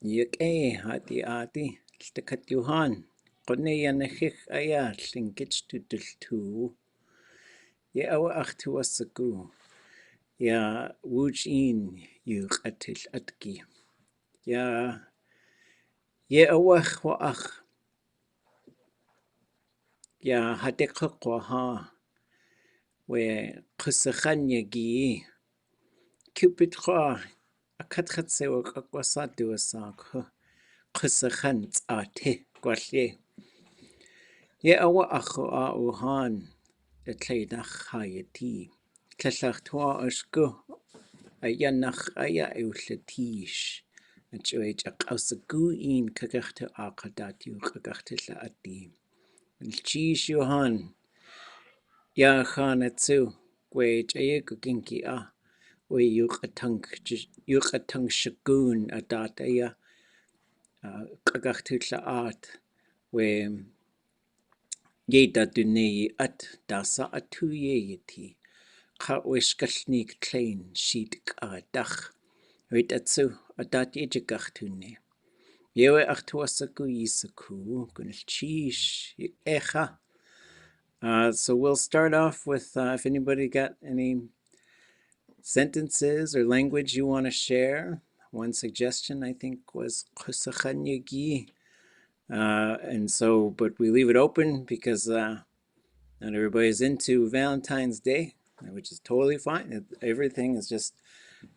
Yek hati ati Tlingit Yuhan. Qone yanachik aya Tlingit tutultu. Ye awa achtu wasaku. Ya wujin yuqatil atki. Ya ye awach wa ach. Ya hatekh ha. We ḳusaxan yagi. Cupid kha akatkat sewa akwasatu asak. ḳusaxan ate kwalye. Ye awa acho a uhan. Tlainach hayati. Tlachtua ashku. Ayanach aya eullatish. Achuech aqausagu in kakachta aqadatu kakachta laati. Chish yuhan. Ya khanatsu. Wait ayakukinki a. We yuqatang shagun adataya. Kakachta laat. We yeda dunei at dasa atuyeti. Wishkashnik klein sheet dach. Wait atsu adat yejagachtune. Yewe achtuasaku yisaku gunilchish echa. So we'll start off with if anybody got any sentences or language you want to share. One suggestion I think was ḳusaxan. And so, but we leave it open because not everybody's into Valentine's Day, which is totally fine. Everything is just,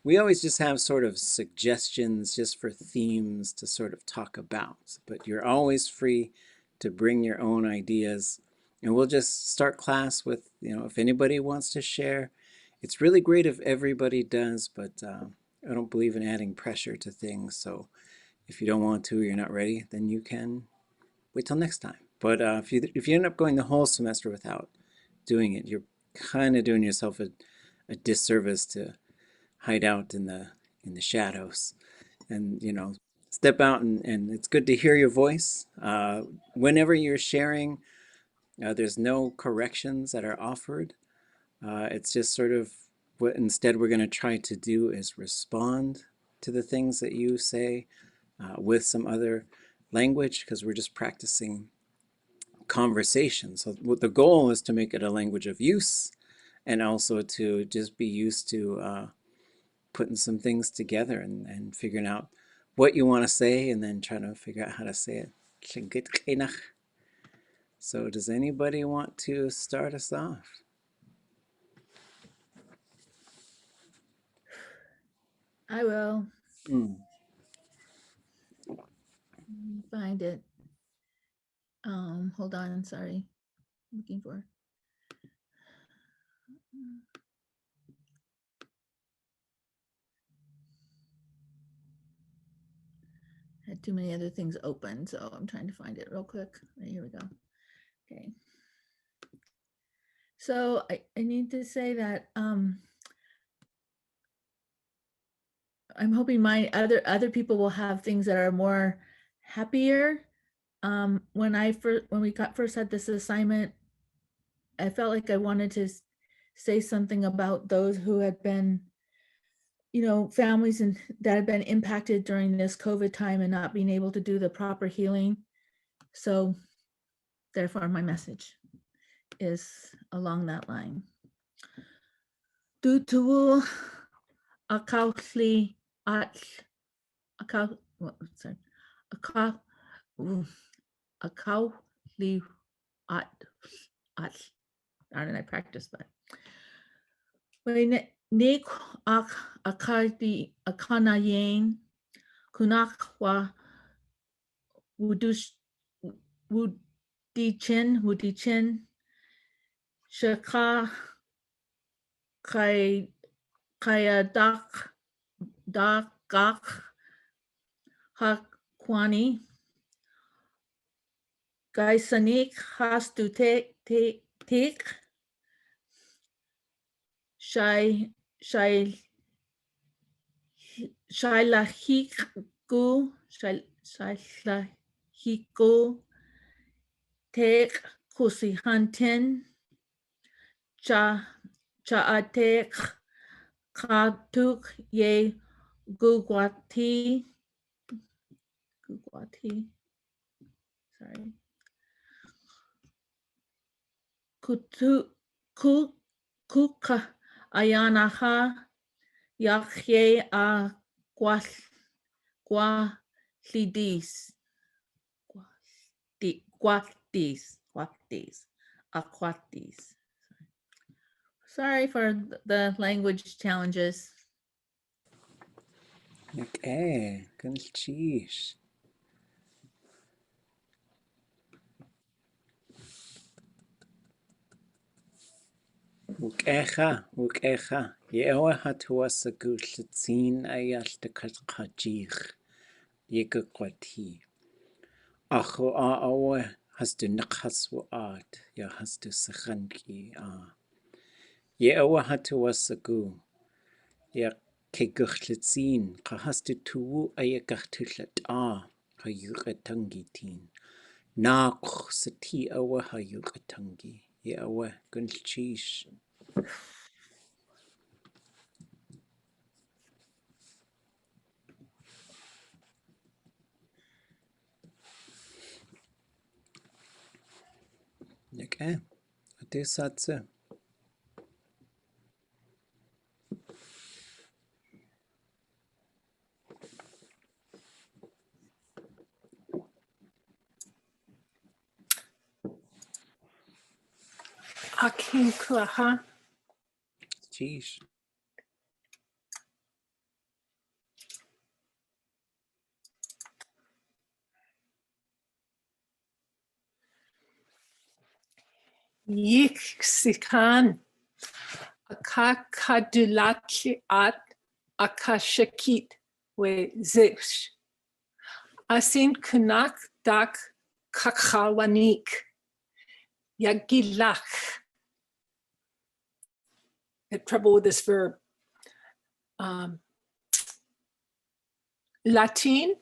we always just have sort of suggestions just for themes to sort of talk about, but you're always free to bring your own ideas. And we'll just start class with, if anybody wants to share. It's really great if everybody does, but I don't believe in adding pressure to things. So if you don't want to, or you're not ready, then you can wait till next time. But if you end up going the whole semester without doing it, you're kind of doing yourself a disservice to hide out in the shadows, and step out, and it's good to hear your voice. Whenever you're sharing, there's no corrections that are offered. It's just sort of what instead we're going to try to do is respond to the things that you say with some other language, because we're just practicing conversation. So what the goal is to make it a language of use, and also to just be used to putting some things together and figuring out what you want to say, and then trying to figure out how to say it. So does anybody want to start us off? I will. Find it. Hold on, sorry. I'm looking for. Had too many other things open, so I'm trying to find it real quick. Right, here we go. Okay. So I need to say that I'm hoping my other people will have things that are more happier. When we first had this assignment, I felt like I wanted to say something about those who had been, families that have been impacted during this COVID time and not being able to do the proper healing. So therefore my message is along that line. Dutu akautli at akautli at darn it, I practiced that. When Nick akadi akanayen kunakwa wudichin shaka kayadak dakak hakwani gaisanik has to take Shai Shailahiku Tek Kusihantin Chaatek Katuk Ye Gugwati Kukwati. Sorry. Kutu kuka ayanaha yakye a guatlidis. Aquatis. Sorry for the language challenges. Okay, Gunchish. Ukecha. Yewa hatuasa gulitsin ayalta kajich. Yekakwati. Acho awe hast du nakhaswa art. Ya hast du sakhanki a. Yewa hatuasa gu. Ya kegulitsin. Ka hast du tu ayakachtulat a. Hayukatangi tin. Nak sati awa hayukatangi. Yewa gunchish. Okay, det satser. Akin kuaha. Jeez. Yiksikan. Akakadulaki at akashakit we zish. Asin kunak dak kakawanik. Yagilach. Had trouble with this verb. Latin,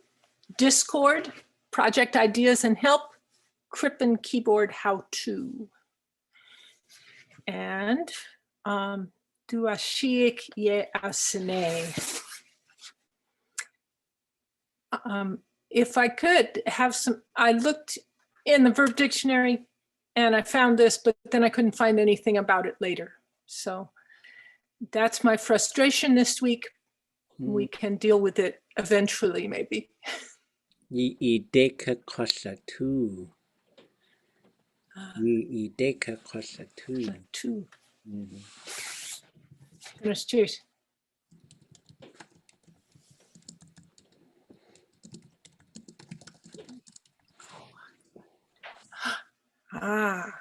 Discord, project ideas and help, Crippen keyboard how to. And duashiik ye asene. If I could have some, I looked in the Verb Dictionary and I found this, but then I couldn't find anything about it later. So that's my frustration this week. We can deal with it eventually, maybe. Ye deka kosa tu. Ye deka kosa tu. Two. Cheers. Ah.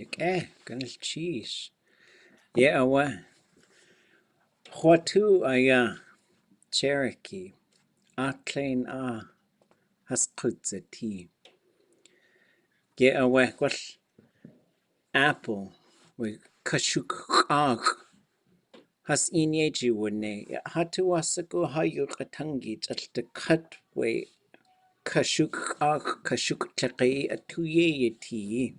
Okay, gonna cheese. Yeah, what? What tu aya Cherokee. Atlain a haskutza Get away what apple we kashuk ag. Has inyeji wone. Hatu wasago hayu katangi just the cut way. Kashuk ag kashuk tlaqi atuye ti.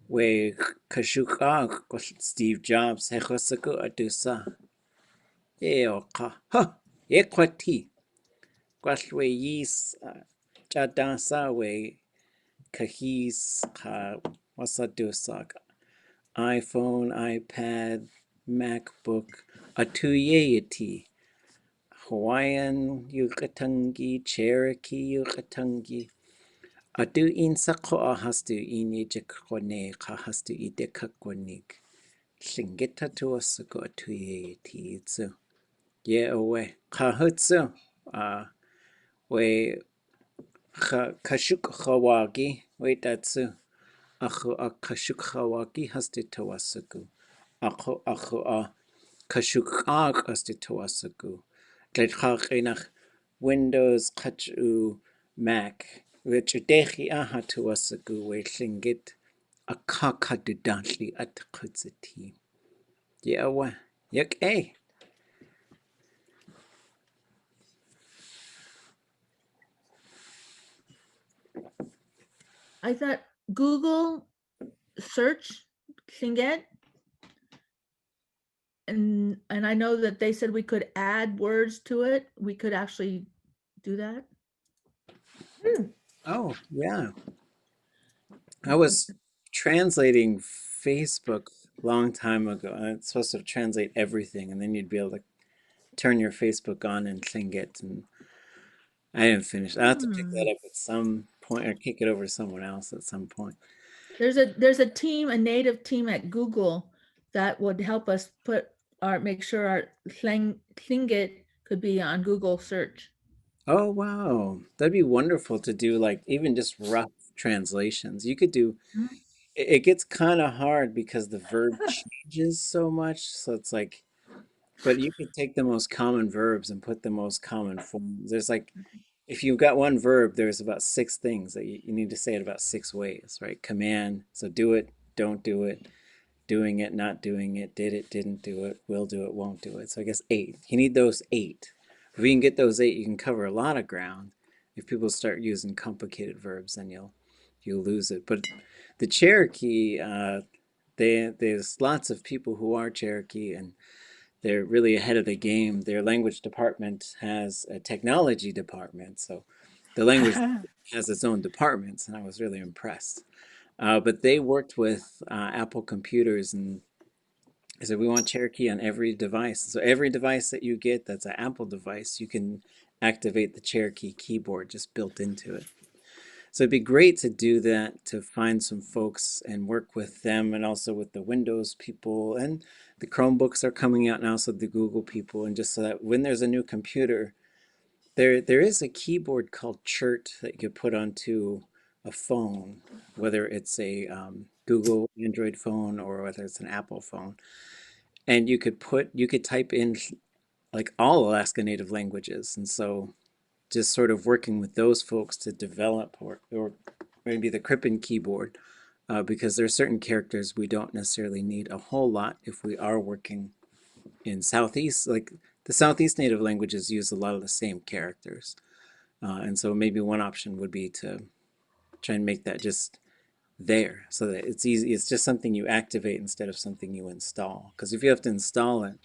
We kashuk ag Steve Jobs hechosago adusa. Eoka. Ha! Equati. Quashwe yis jadasa we kahis ka wasadusak. iPhone, iPad, MacBook, atuyeti. Hawaiian yukatangi, Cherokee yukatangi. Atu insako ahastu inyejakone kahastu idekakonik. Tlingit tuasako atuyeti. So, yeah, we kahutsu. We kashuk hawagi. Wait, that's Ako a kashukawaki hasti tawasaku. Ako a kashukak hasti tawasaku. Gledhach Windows kachu Mac. Which dehi aha tawasaku we Tlingit a kakadudantli at kutzati. Yawa. Yak eh. I thought Google search Tlingit, and I know that they said we could add words to it. We could actually do that. Oh, yeah. I was translating Facebook a long time ago, and it's supposed to translate everything, and then you'd be able to turn your Facebook on in Tlingit, and I didn't finish. I'll have to pick that up at some point or kick it over to someone else at some point. There's a team, a native team at Google that would help us make sure our Tlingit could be on Google search. Oh, wow. That'd be wonderful to do, like even just rough translations. You could do it gets kind of hard because the verb changes so much. So it's like, but you could take the most common verbs and put the most common forms. There's like, if you've got one verb, there's about six things that you need to say it about six ways, right? Command, so do it, don't do it, doing it, not doing it, did it, didn't do it, will do it, won't do it. So I guess eight. You need those eight. If you can get those eight, you can cover a lot of ground. If people start using complicated verbs, then you'll lose it. But the Cherokee, there's lots of people who are Cherokee, and they're really ahead of the game. Their language department has a technology department, so the language has its own departments, and I was really impressed. But they worked with Apple computers, and they said we want Cherokee on every device. So every device that you get that's an Apple device, you can activate the Cherokee keyboard just built into it. So it'd be great to do that, to find some folks and work with them, and also with the Windows people, and the Chromebooks are coming out now, so the Google people, and just so that when there's a new computer, there is a keyboard called Chert that you could put onto a phone, whether it's a Google Android phone or whether it's an Apple phone, and you could type in like all Alaska Native languages, and so just sort of working with those folks to develop, or maybe the Crippen keyboard, because there are certain characters we don't necessarily need a whole lot if we are working in Southeast. Like the Southeast Native languages use a lot of the same characters. And so maybe one option would be to try and make that just there so that it's easy. It's just something you activate instead of something you install. Because if you have to install it,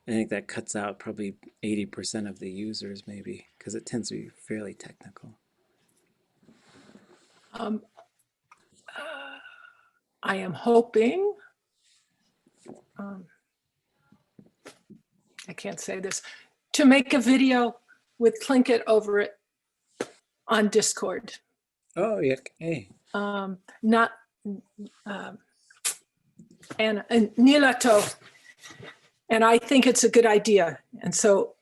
I think that cuts out probably 80% of the users, maybe, because it tends to be fairly technical. I am hoping, I can't say this, to make a video with Tlingit over it on Discord. Oh, yeah. Hey. Not, and Nilato. And I think it's a good idea. And so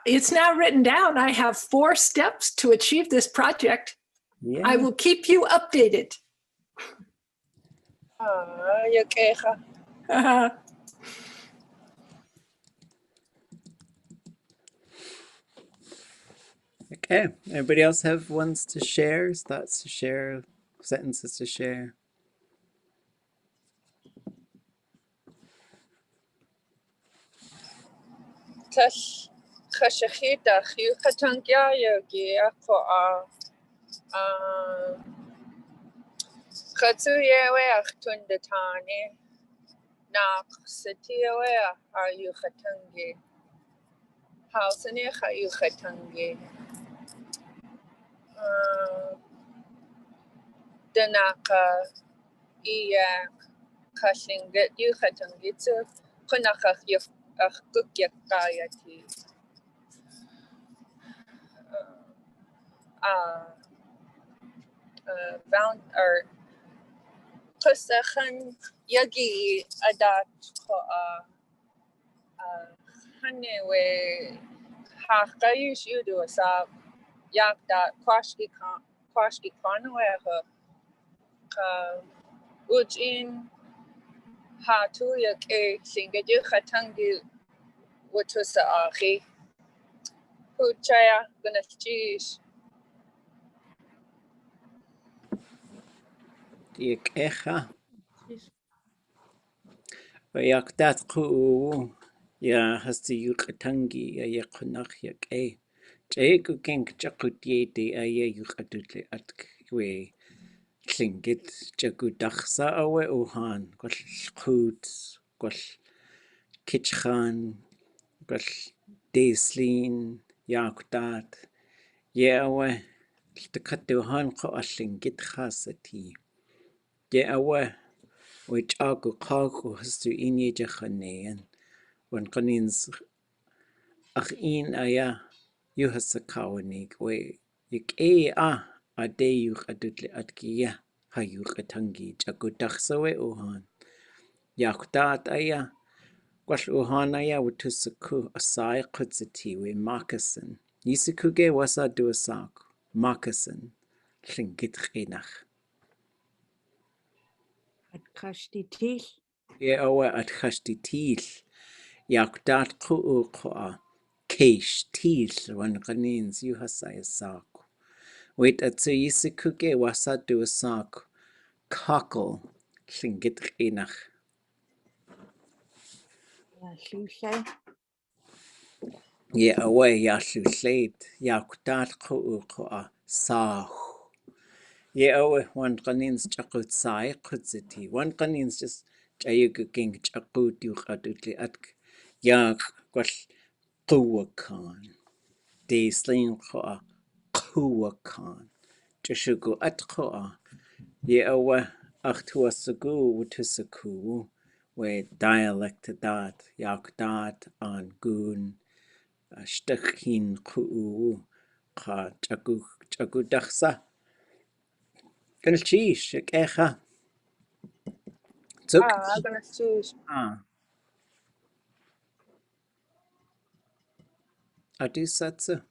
it's now written down. I have 4 steps to achieve this project. Yeah. I will keep you updated. Okay. Everybody else have ones to share, thoughts to share, sentences to share? Tash khashkhita khiu khatangya yogi akwa khatsuyewe akhtundatani nak sitiyewe ayu khatangi hausani khayu khatangi danaka iya khashinget yu khatangi tsu kunaka yu akhkukyakayati bound or ḳusaxan yagi adat ko hanewe haqayush yudu sa yak dat kwashki konwe ka ujin hatu yak singaju khatangi wutusa akhi huchaya ganachish Yikecha. Yakdat ku ya hasti yukatangi ya kunach yak Jayku kink chakut yeti aya yukatutle atkwe. Tlingit jagudachsa awe uhan gwell chut gwell kitchan gwell deslin yakdat ye awe tltakatuhan ko Tlingit chasati ye awe which agu kagu hastu inye jachanean when kanins ach in aya you hasakawanig we yik a de yuk adutli atkiya ha yuk ʼatángi jagudachsawe uhan yakdat aya gwell uhan aya wutusaku asai qutsati we moccasin yisikuge wasa duasak moccasin Tlingit chinach Adkashtitil. ye awe at chashtitil yakdat ku'a keish til when kanins you hasai sak wait at so yisikuge wasa duasak cockle Tlingit chinach Llullau. ye awe ya llwlleit yakdat ku'a sah ye awe one kanins chakut sai qutsiti one kanins just chayuking chakut yuqadutli atk yak gwell quwakan de slin ku'a quwakan Jishugu at ku'a ye awe achtuasagu wutusaku we dialect dat yakdat an gun stakhin ku'u ka chagudachsa Gulchish, echa. Tuk. I'm gonna choose. Adusatsu.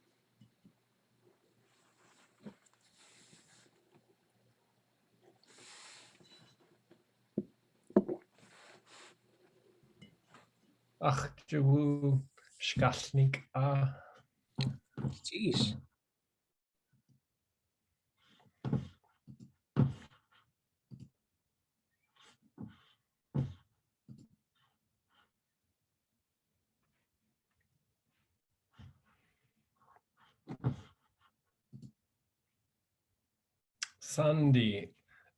Ach, du Schkachnik a. Jeez. Sandy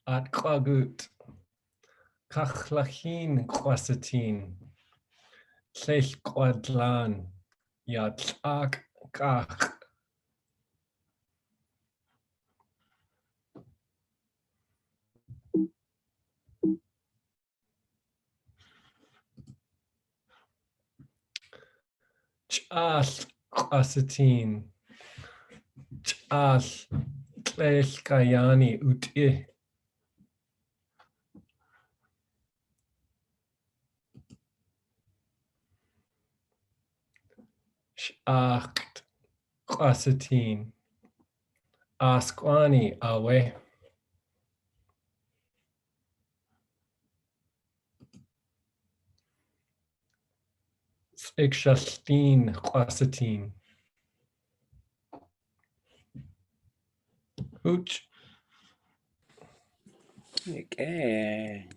at Kwagut. Kachlachin Kwasatin. Llech Kwadlan. Yatlak Kach. Chal Kwasatin. Chal Tlech Kayani Uti. Shacht Kwasatin. Askwani Awe. Ikshaltin Kwasatin. Hooch. Okay.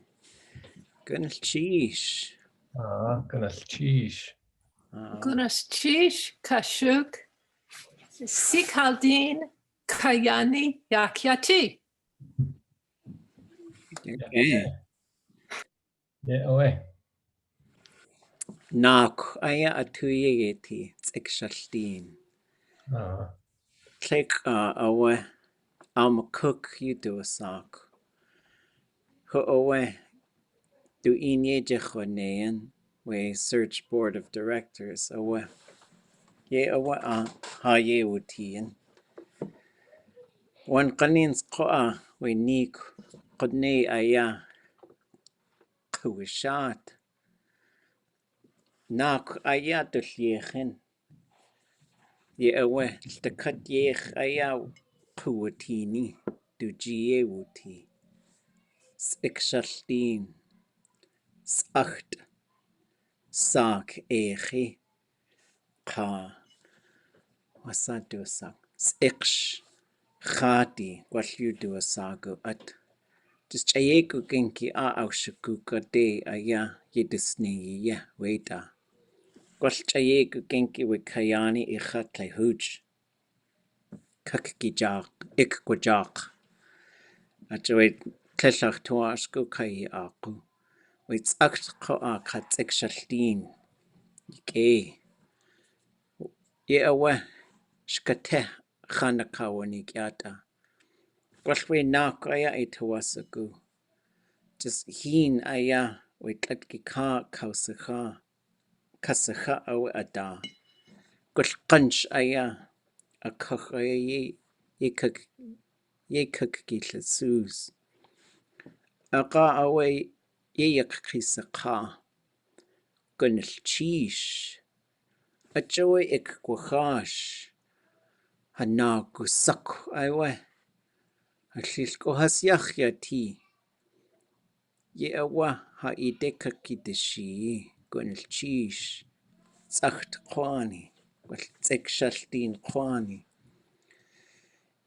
Gulchish. Ganalchish. Gunas chish kashuk sikhaldin kayani yakyati. Okay. Yeah, away. Nak aya atuyeti tsekshaltin. Click awe. Cook you do a sock. Ho awe. Do inye jechonean. We search board of directors. Awe. Ye awe ha ye utien. One kanins koa we nik kodne aya kuwishat. Nak aya dulyechen. Ye awe takat yech aya kuwatini du jie wuti. Spikshaltin. Sacht. Sak echi. Ka. What's that do a sak? Siksh. Khati. What you do a sago at. Just chayeku genki a aushakuka de aya yedisni ya waita. Gwell chayeku genki we kayani icha hooch. Kakki jak, ik gwajak. Achaway tleshach tuashku kai aku. It's akko akat exhaltin. Yke. Ye awa shkate khanakawani kyata. Gwashwe nak aya itawasaku. Just heen aya with ka kausaha. Kasaha awa ada. Gwash punch aya. A cook ye cook gitla sus. Aga away ye ḳusax gunil cheesh. A joy ik gwahash. Hana gusak awe. A shilko has yachya tea. Ye awa ha ideka kidishi gunil cheesh. Zacht kwani. Well, shaltin kwani.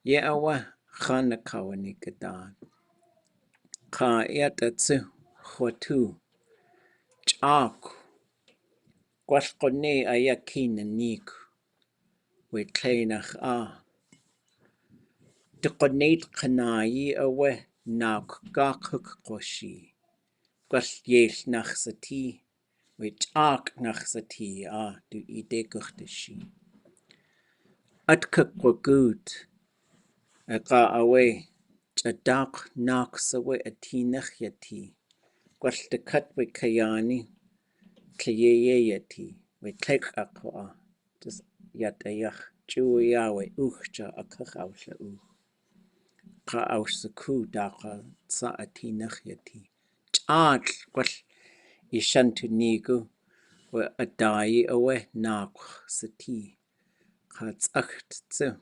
Ye awa khana kawani gadan. Ka yatatsu khwatu. Chak. Gwashkone ayakin nik. We kleinach Dukonate kanayi awe nak gakuk koshi. Gwashyel nach sati. We chak nach sati du idekuchtishi. Atkuk wagut. Aka awe. Chadak nak sawe atinach yati. Gwashdekat we kayani. Kayeye yati. We klek akwa. Just yatayach. Chuyawe uchcha akach ausha Ka ausaku daka sa atinach yati. Chak gwal ishantu nigu. We adai awe nak sati. Ka tsacht tsu.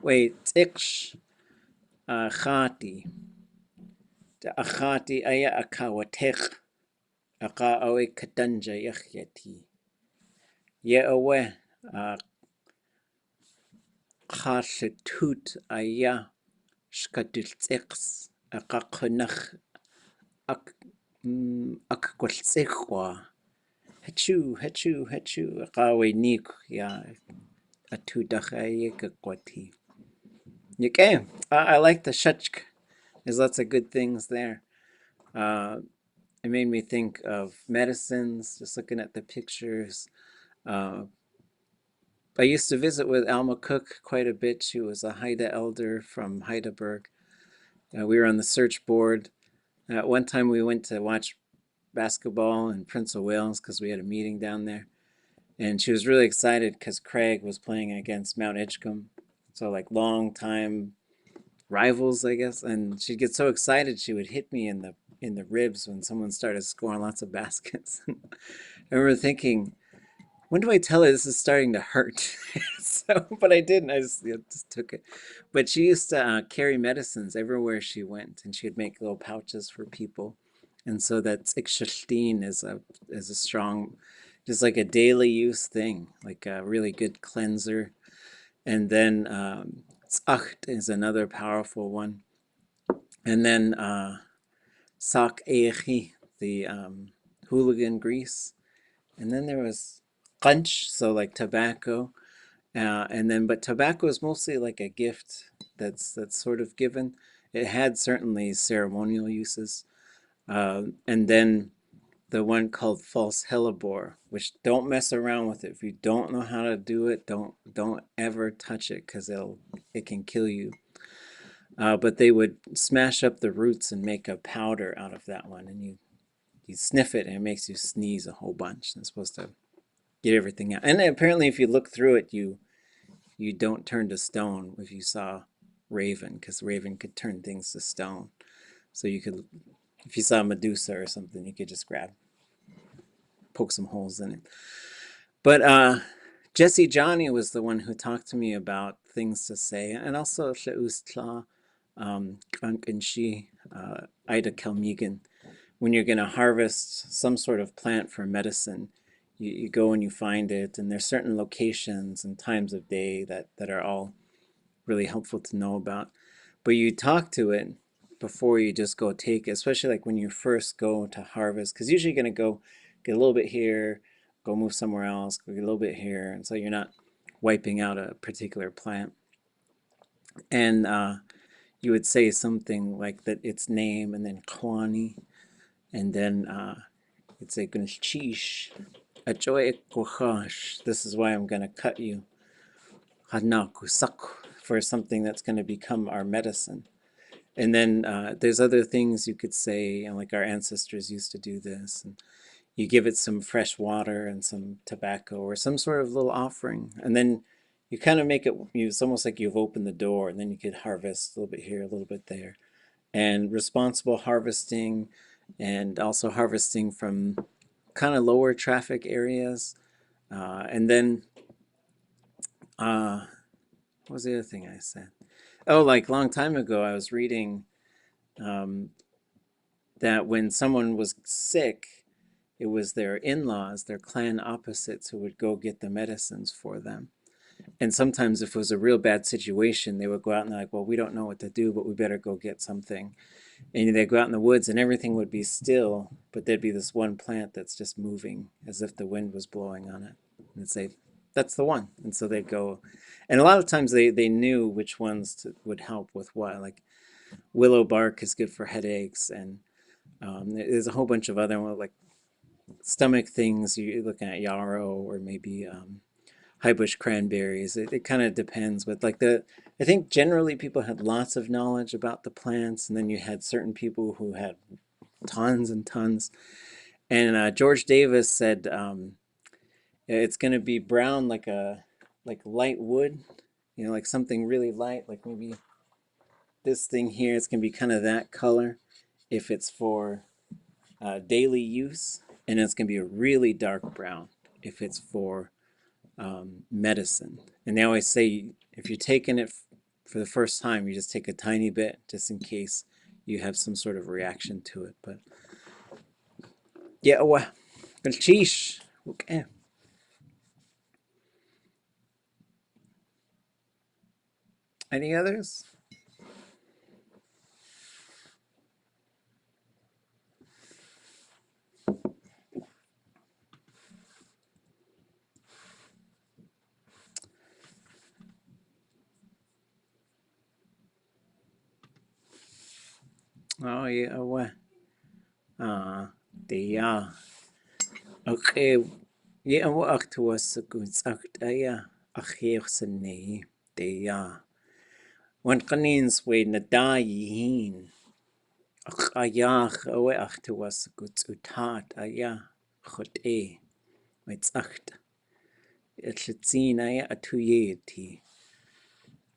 We tsiksh khati. Da akhati aya akawatech. Aka awe kadanja yachyati. Ye awe khashetut aya shkadil tsiks. Aka kunach akkwaltsikhwa. Hachu. Akawe nik ya atudacha yekakwati. Okay, I like the shachk. There's lots of good things there. It made me think of medicines, just looking at the pictures. I used to visit with Alma Cook quite a bit. She was a Haida elder from Heidelberg. We were on the search board. At one time we went to watch basketball in Prince of Wales because we had a meeting down there. And she was really excited because Craig was playing against Mount Edgecombe. So like long time rivals, I guess. And she'd get so excited she would hit me in the ribs when someone started scoring lots of baskets. I remember thinking, when do I tell her this is starting to hurt? But I didn't. I just took it. But she used to carry medicines everywhere she went, and she would make little pouches for people. And so that ʼikshaltin is a strong, just like a daily use thing, like a really good cleanser. And then tz'acht is another powerful one. And then sak echi, the hooligan grease. And then there was qanch, so like tobacco. But tobacco is mostly like a gift that's sort of given. It had certainly ceremonial uses. And then the one called false hellebore, which don't mess around with it. If you don't know how to do it, don't ever touch it because it can kill you. But they would smash up the roots and make a powder out of that one, and you sniff it and it makes you sneeze a whole bunch. It's supposed to get everything out. And apparently if you look through it, you don't turn to stone if you saw Raven, because Raven could turn things to stone. So you could, if you saw Medusa or something, you could just poke some holes in it. But Jesse Johnny was the one who talked to me about things to say, and also ʼle'ustla, Kankanshi, Ida Kelmegan. When you're going to harvest some sort of plant for medicine, you go and you find it, and there's certain locations and times of day that are all really helpful to know about. But you talk to it before you just go take it, especially like when you first go to harvest, because usually you're going to go get a little bit here, go move somewhere else, go get a little bit here, and so you're not wiping out a particular plant. And you would say something like that, its name, and then kwani, and then you'd say gunchish, achoy kohash. This is why I'm going to cut you, ḳusax, for something that's going to become our medicine. And then there's other things you could say, and like our ancestors used to do this. And you give it some fresh water and some tobacco or some sort of little offering. And then you kind of make it, it's almost like you've opened the door, and then you could harvest a little bit here, a little bit there. And responsible harvesting, and also harvesting from kind of lower traffic areas. And then, what was the other thing I said? Oh, like a long time ago, I was reading that when someone was sick, it was their in-laws, their clan opposites, who would go get the medicines for them. And sometimes if it was a real bad situation, they would go out and they're like, well, we don't know what to do, but we better go get something. And they'd go out in the woods and everything would be still, but there'd be this one plant that's just moving as if the wind was blowing on it. And they'd say, that's the one. And so they'd go. And a lot of times they knew which ones would help with what. Like willow bark is good for headaches. And there's a whole bunch of other ones, like stomach things. You're looking at yarrow or maybe high bush cranberries. It kind of depends. But like I think generally people had lots of knowledge about the plants. And then you had certain people who had tons and tons. And George Davis said, it's going to be brown like light wood, like something really light, like maybe this thing here. It's going to be kind of that color if it's for daily use, and it's going to be a really dark brown if it's for medicine. And they always say if you're taking it for the first time, you just take a tiny bit just in case you have some sort of reaction to it. But yeah, well, sheesh. Okay. Any others? Oh yeah, well. Okay. Yeah, well, was a good yeah. Achir One canins way na dayin. Ayach awe was a good utat aya. Chote. It's acht. It's aya atuyeti.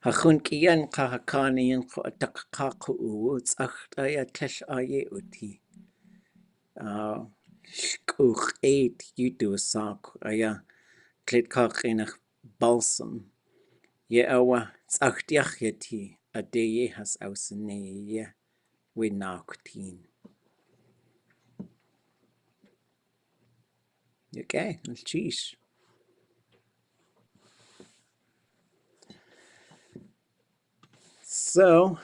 Hachun kian kahakanian ko atakaku it's acht aya tesh aye uti. Skúch éit YouTube sock aya clitcach in balsam. Ye awa tsachtiach yeti a de has aus ne we nachtin. Okay, let's cheese. So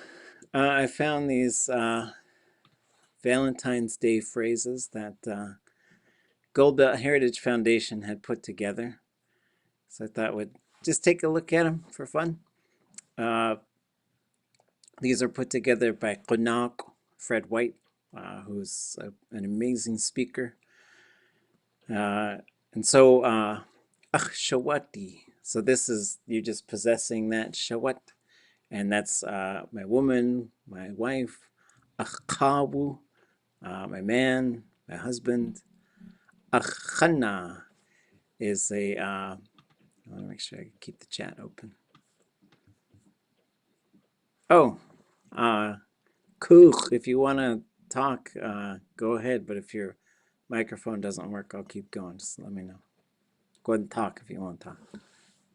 I found these Valentine's Day phrases that Gold Belt Heritage Foundation had put together. So I thought we'd just take a look at them for fun. These are put together by ḳusax, Fred White, who's an amazing speaker. And so, shawati. So this is you just possessing that shawat. And that's my woman, my wife. Kawu, my man, my husband. Khana is a, I want to make sure I keep the chat open. Oh, Kuch, if you want to talk, go ahead. But if your microphone doesn't work, I'll keep going. Just let me know. Go ahead and talk if you want to talk.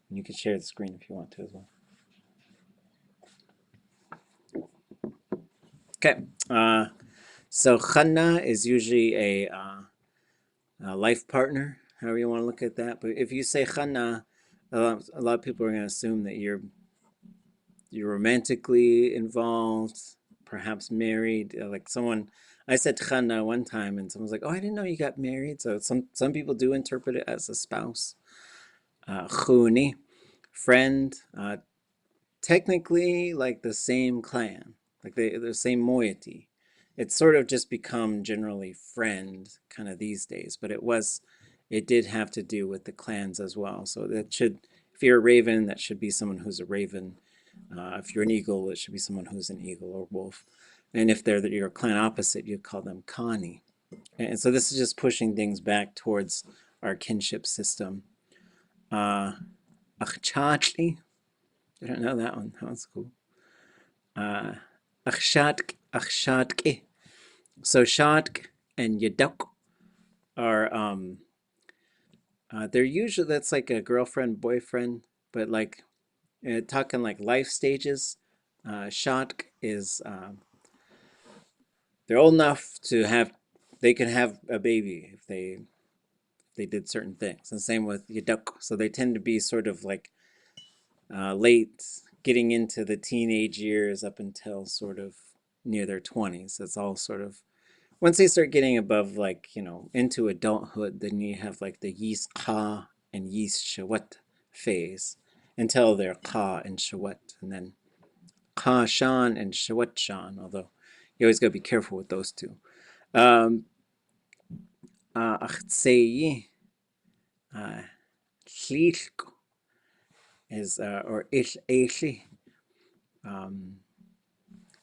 And you can share the screen if you want to as well. Okay. So Khana is usually a life partner, however you want to look at that. But if you say Khana, a lot of people are going to assume that you're romantically involved, perhaps married. Like someone, I said Khana one time, and someone's like, "Oh, I didn't know you got married." So some people do interpret it as a spouse. Khuni, friend, technically like the same clan. like the same moiety. It's sort of just become generally friend kind of these days, but it did have to do with the clans as well. So that should, if you're a raven, that should be someone who's a raven. If you're an eagle, it should be someone who's an eagle or wolf. And if they're your clan opposite, you call them kani. And so this is just pushing things back towards our kinship system. ʼatángi, I don't know that one. That was cool. ʼaxatki. So shatk and yaduk are they're usually, that's like a girlfriend boyfriend, but like talking like life stages. Shatk is they're old enough to have, they can have a baby if they did certain things. And same with yaduk. So they tend to be sort of like late, getting into the teenage years up until sort of near their 20s. It's all sort of, once they start getting above, like, you know, into adulthood, then you have like the yis ka and yis shawat phase until they're ka and shawat, and then ka shan and shawat shan, although you always got to be careful with those two. ʼatángi, tlilk is, or ʼatángi.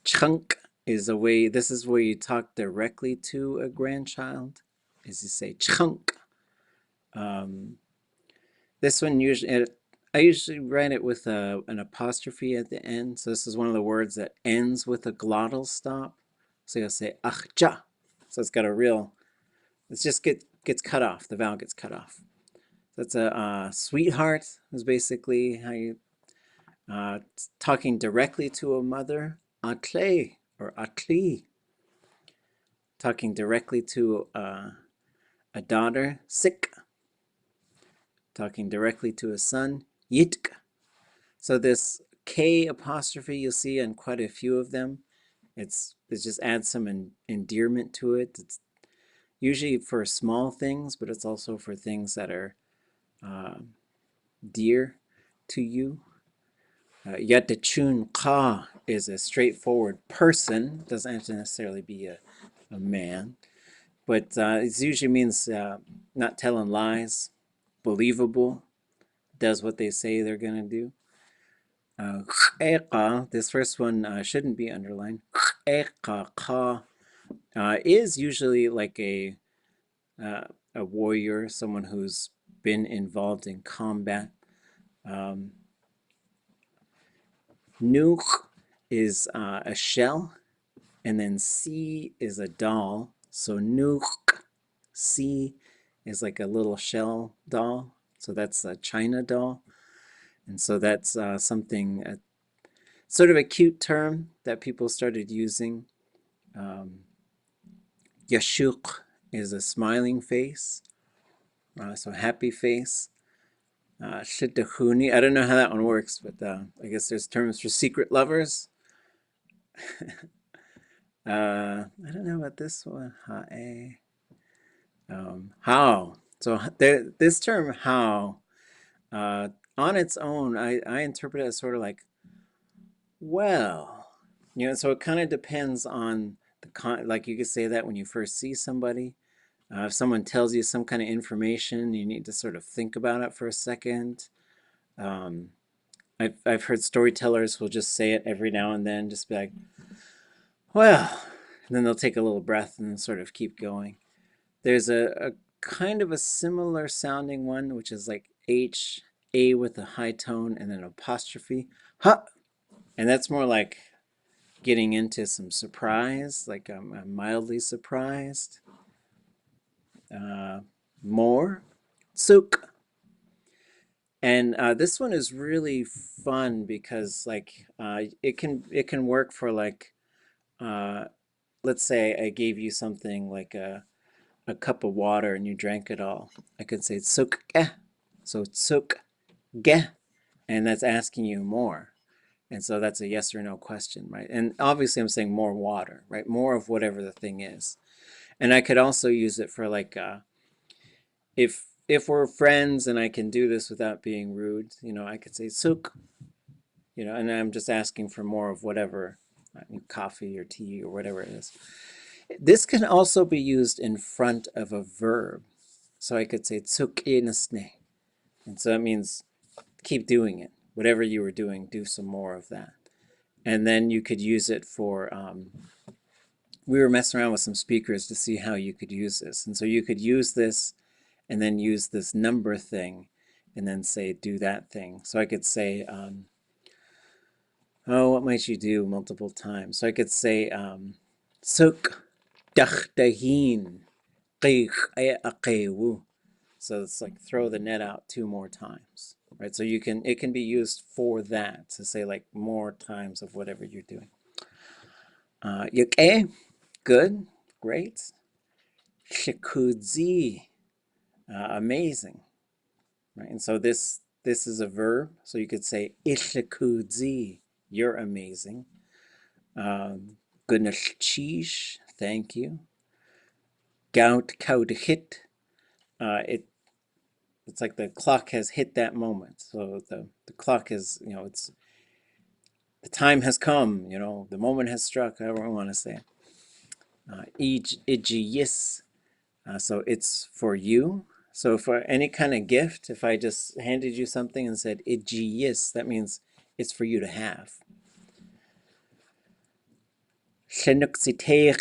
Chunk is a way, this is where you talk directly to a grandchild, is you say chunk. This one usually, I usually write it with an apostrophe at the end. So this is one of the words that ends with a glottal stop. So you'll say achja. So it's got a real, it just gets cut off. The vowel gets cut off. That's a sweetheart is basically how you, talking directly to a mother, atle or atli. Talking directly to a daughter, sik. Talking directly to a son, yitk. So this K apostrophe you'll see in quite a few of them. It just adds some endearment to it. It's usually for small things, but it's also for things that are dear to you. Yatachun ka is a straightforward person. Doesn't have to necessarily be a man, but it usually means not telling lies, believable, does what they say they're going to do. This first one shouldn't be underlined. Is usually like a warrior, someone who's been involved in combat. Nuch is a shell, and then si is a doll. So nuch, si is like a little shell doll. So that's a China doll. And so that's something, sort of a cute term that people started using. Yashuk is a smiling face, so happy face. Shidahuni, I don't know how that one works, but I guess there's terms for secret lovers. I don't know about this one. How. So this term how, on its own, I interpret it as sort of like, well, you know, so it kind of depends on the like you could say that when you first see somebody. If someone tells you some kind of information, you need to sort of think about it for a second. I've heard storytellers will just say it every now and then, just be like, well, and then they'll take a little breath and then sort of keep going. There's a kind of a similar sounding one, which is like H, A with a high tone and then apostrophe, ha, and that's more like getting into some surprise, like I'm mildly surprised. More, suk. And this one is really fun because like it can work for like, let's say I gave you something like a cup of water and you drank it all. I could say suk ge, so suk ge, and that's asking you more. And so that's a yes or no question, right? And obviously I'm saying more water, right? More of whatever the thing is. And I could also use it for like, if we're friends and I can do this without being rude, you know, I could say suk, you know, and I'm just asking for more of whatever coffee or tea or whatever it is. This can also be used in front of a verb. So I could say tsukinasne. And so that means keep doing it. Whatever you were doing, do some more of that. And then you could use it for, we were messing around with some speakers to see how you could use this. And so you could use this and then use this number thing and then say, do that thing. So I could say, what might you do multiple times? So I could say, suk dachdahin qeeq. So it's like throw the net out 2 more times, right? So it can be used for that, to say like more times of whatever you're doing. Yuk'e, good, great. Shikudzi, amazing, right? And so this is a verb, so you could say ishikudzi, you're amazing. Goodness cheesh, thank you. Gout kaudhit, it's like the clock has hit that moment. So the clock is, it's the time has come, the moment has struck, however I want to say it. Ijiyis, so it's for you. So for any kind of gift, if I just handed you something and said ijiyis, that means it's for you to have. Shenuksiteich,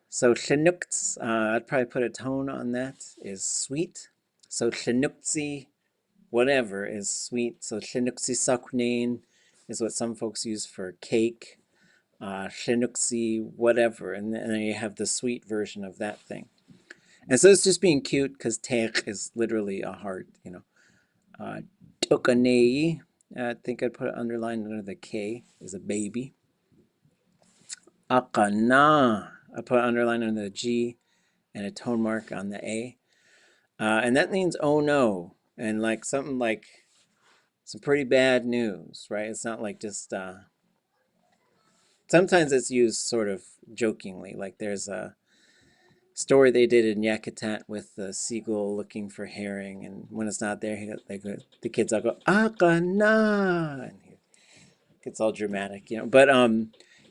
so shenukts, I'd probably put a tone on that, is sweet. So shenukzi, whatever is sweet. So shenuksi saknein is what some folks use for cake. Shenuksi, whatever, and then you have the sweet version of that thing. And so it's just being cute because teich is literally a heart, Tokanei, I think I'd put it underlined under the K, is a baby. Akana, I put underlined under the G and a tone mark on the A. And that means oh no, and like something like some pretty bad news, right? It's not like just, sometimes it's used sort of jokingly, like there's a story they did in Yakutat with the seagull looking for herring, and when it's not there, the kids all go, Akana, and it gets all dramatic, But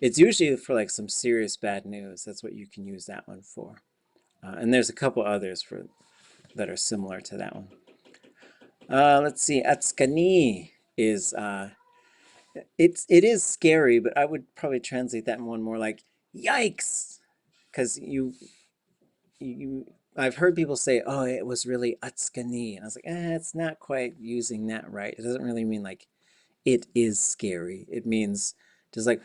it's usually for like some serious bad news. That's what you can use that one for. And there's a couple others that are similar to that one. Let's see, atskani is, it is scary, but I would probably translate that one more like, yikes, because I've heard people say, oh, it was really atskani, and I was like, it's not quite using that right. It doesn't really mean like it is scary. It means just like,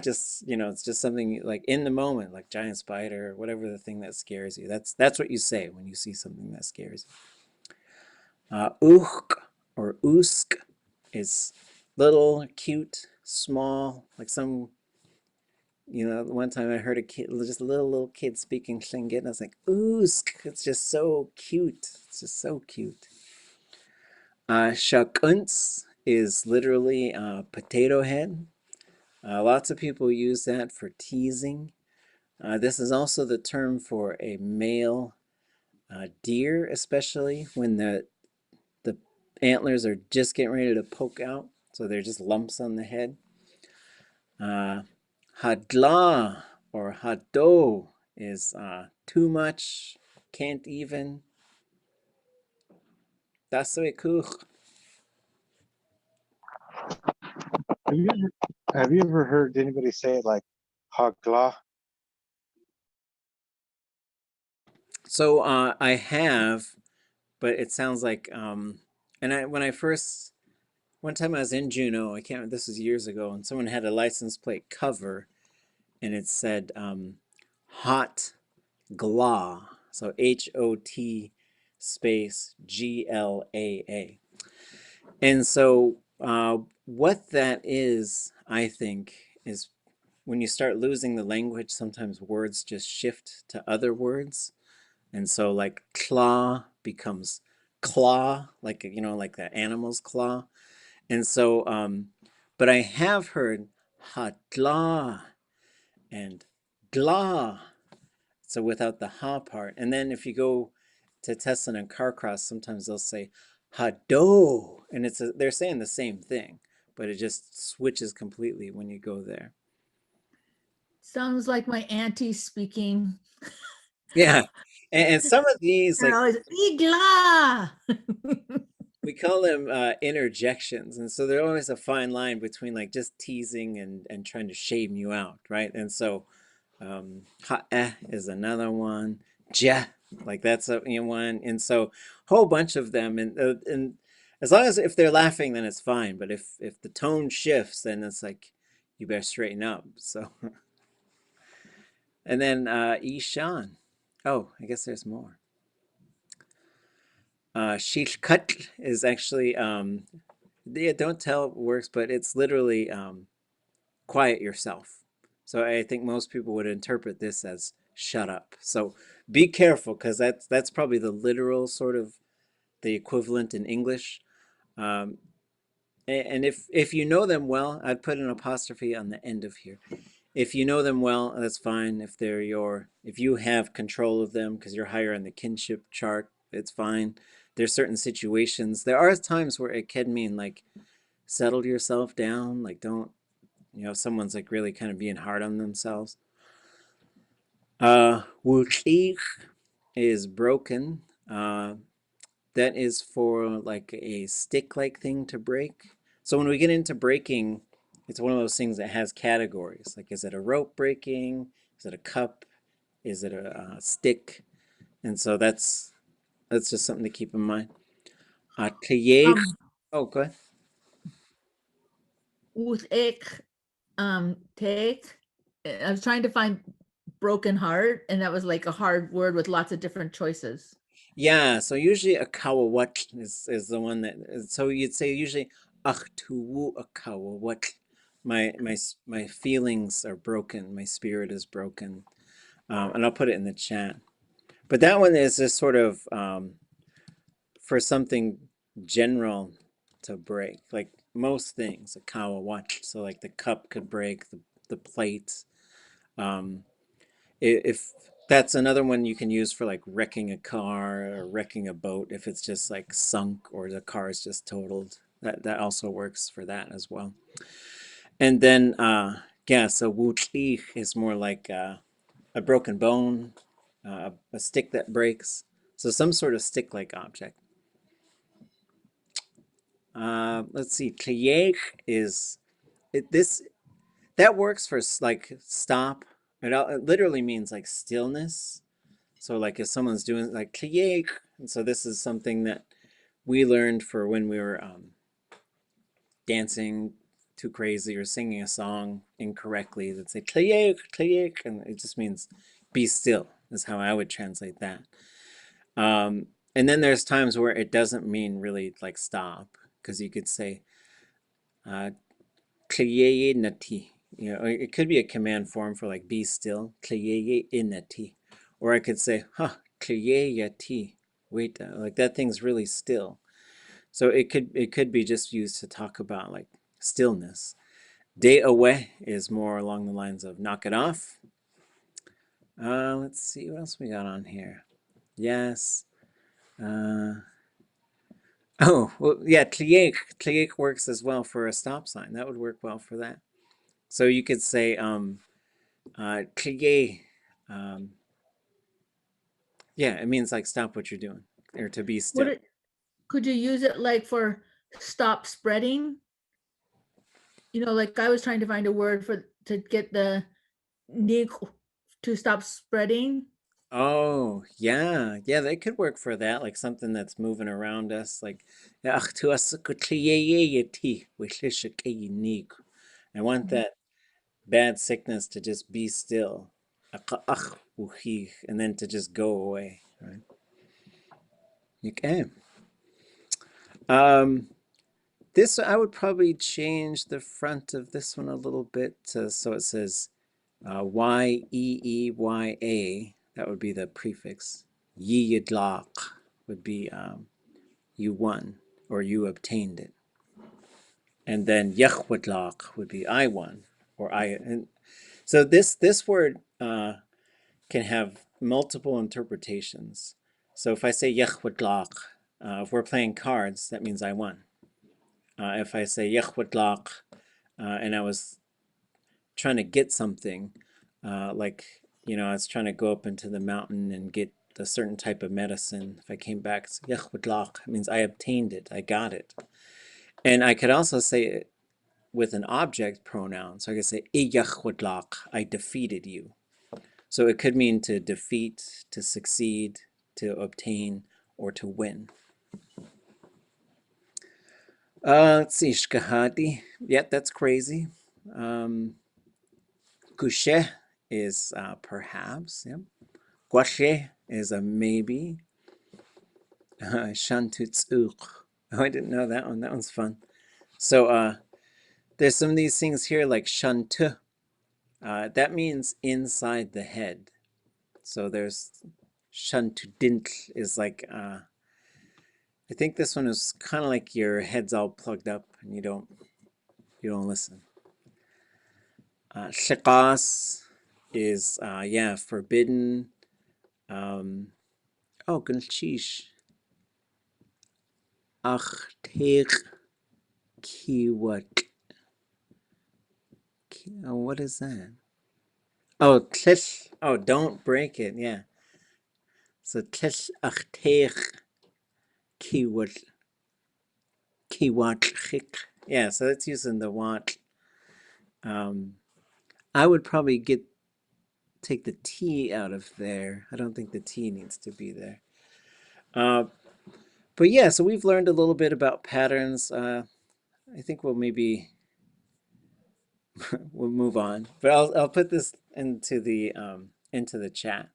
just, it's just something like in the moment, like giant spider, or whatever the thing that scares you. That's what you say when you see something that scares you. Usk or usk is little, cute, small, like some, one time I heard a kid, just a little kid speaking Tlingit, and I was like, usk, it's just so cute. It's just so cute. Shakunts is literally potato head. Lots of people use that for teasing. This is also the term for a male deer, especially when the antlers are just getting ready to poke out. So they're just lumps on the head. Hadla or hado is too much, can't even. Dasoekuch. Have you ever heard anybody say it like hagla? So I have, but it sounds like, and one time I was in Juneau, I can't remember, this was years ago, and someone had a license plate cover, and it said hot glah, so HOT space GLAA. And so what that is, I think, is when you start losing the language, sometimes words just shift to other words. And so like claw becomes claw, like, like the animal's claw. And so, but I have heard hatla and gla, so without the ha part. And then if you go to Tesla and Carcross, sometimes they'll say hado, and they're saying the same thing, but it just switches completely when you go there. Sounds like my auntie speaking. Yeah. And some of these, They're like, always igla. we call them interjections. And so there's always a fine line between like just teasing and trying to shame you out, right? And so ha'eh is another one. Ja, like that's a one. And so a whole bunch of them. And as long as if they're laughing, then it's fine. But if the tone shifts, then it's like you better straighten up. So and then Ishan. Oh, I guess there's more. Shishkat is actually yeah, don't tell works, but it's literally quiet yourself. So I think most people would interpret this as shut up. So be careful, because that's probably the literal sort of the equivalent in English. Um, and if you know them well, I'd put an apostrophe on the end of here. If you know them well, that's fine. If you have control of them because you're higher on the kinship chart, it's fine. There's certain situations. There are times where it can mean like settle yourself down, like don't, if someone's like really kind of being hard on themselves. Wuchich is broken. That is for like a stick-like thing to break. So when we get into breaking, it's one of those things that has categories. Like, is it a rope breaking? Is it a cup? Is it a stick? And so that's just something to keep in mind. Tayeg. Oh, go ahead. Uthik, take. I was trying to find broken heart, and that was like a hard word with lots of different choices. Yeah, so usually a kawawat is the one that, so you'd say usually achtuwu a kawawat. My feelings are broken, my spirit is broken. And I'll put it in the chat. But that one is just sort of for something general to break, like most things, a kawawat. So like the cup could break, the plate. If that's another one you can use for like wrecking a car or wrecking a boat, if it's just like sunk or the car is just totaled, that also works for that as well. And then yeah, so wuchi is more like a broken bone, a stick that breaks, so some sort of stick-like object. Let's see, tliyek is that works for like stop. It literally means like stillness. So like if someone's doing like tliyek, and so this is something that we learned for when we were dancing too crazy or singing a song incorrectly. They'd say tliyek, tliyek, and it just means be still, is how I would translate that. And then there's times where it doesn't mean really like stop, because you could say tliyeye nati. It could be a command form for like be still, tliyeye inati. Or I could say, huh, tliyeyati. Wait, like that thing's really still. So it could be just used to talk about like stillness. De away is more along the lines of knock it off. Let's see what else we got on here. Yes. Oh, well, yeah, tliyek. Tliyek works as well for a stop sign. That would work well for that. So you could say tliyek. Yeah, it means like stop what you're doing or to be still. Could you use it like for stop spreading? Like I was trying to find a word to get the to stop spreading. Oh, yeah. Yeah, they could work for that, like something that's moving around us, like I want that bad sickness to just be still. And then to just go away, right? Okay. This I would probably change the front of this one a little bit so it says Y-E-E-Y-A. That would be the prefix. Yidlaq would be you won or you obtained it. And then Yahwadlaq would be I won or I. And so this word can have multiple interpretations. So if I say Yahwadlaq, if we're playing cards, that means I won. If I say Yahwadlaq and I was trying to get something, Like, you know, I was trying to go up into the mountain and get a certain type of medicine. If I came back, it's ʼyakhwadlaq. It means I obtained it, I got it. And I could also say it with an object pronoun. So I could say ʼyakhwadlaq, I defeated you. So it could mean to defeat, to succeed, to obtain, or to win. Let's see, shkahati. Yeah, that's crazy. Kushe is perhaps. Yeah. Gwashe is a maybe. Shantutsuk. Oh, I didn't know that one. That one's fun. So there's some of these things here like shantu. That means inside the head. So there's shantudint is like, I think this one is kind of like your head's all plugged up and you don't listen. Shiqas is, yeah, forbidden. Oh, gunchish. Achtiq kiwat. Oh, what is that? Oh, tlish. Oh, don't break it. Yeah. So tlish achtiq kiwat. Kiwat. Yeah, so that's using the wat. I would probably take the T out of there. I don't think the T needs to be there. But yeah, so we've learned a little bit about patterns. I think we'll maybe we'll move on. But I'll put this into the chat.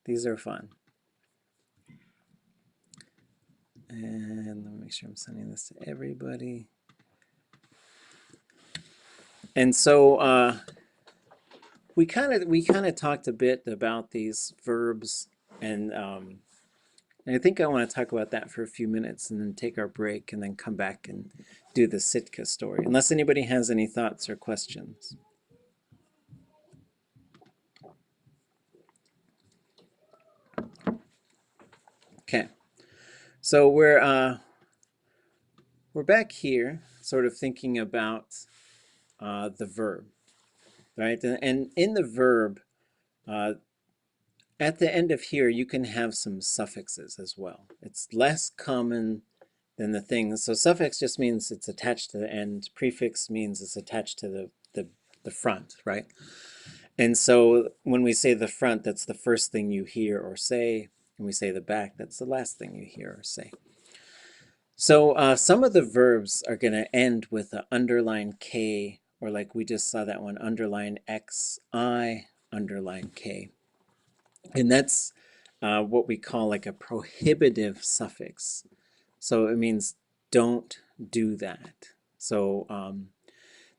These are fun. And let me make sure I'm sending this to everybody. And so we kind of talked a bit about these verbs, and I think I want to talk about that for a few minutes and then take our break and then come back and do the Sitka story, unless anybody has any thoughts or questions. Okay, so we're back here, sort of thinking about the verb, right? And in the verb, at the end of here, you can have some suffixes as well. It's less common than the things. So suffix just means it's attached to the end. Prefix means it's attached to the front, right? And so when we say the front, that's the first thing you hear or say. And we say the back, that's the last thing you hear or say. So some of the verbs are going to end with an underline K, or like we just saw that one, underline XI, underline K. And that's what we call like a prohibitive suffix. So it means don't do that. So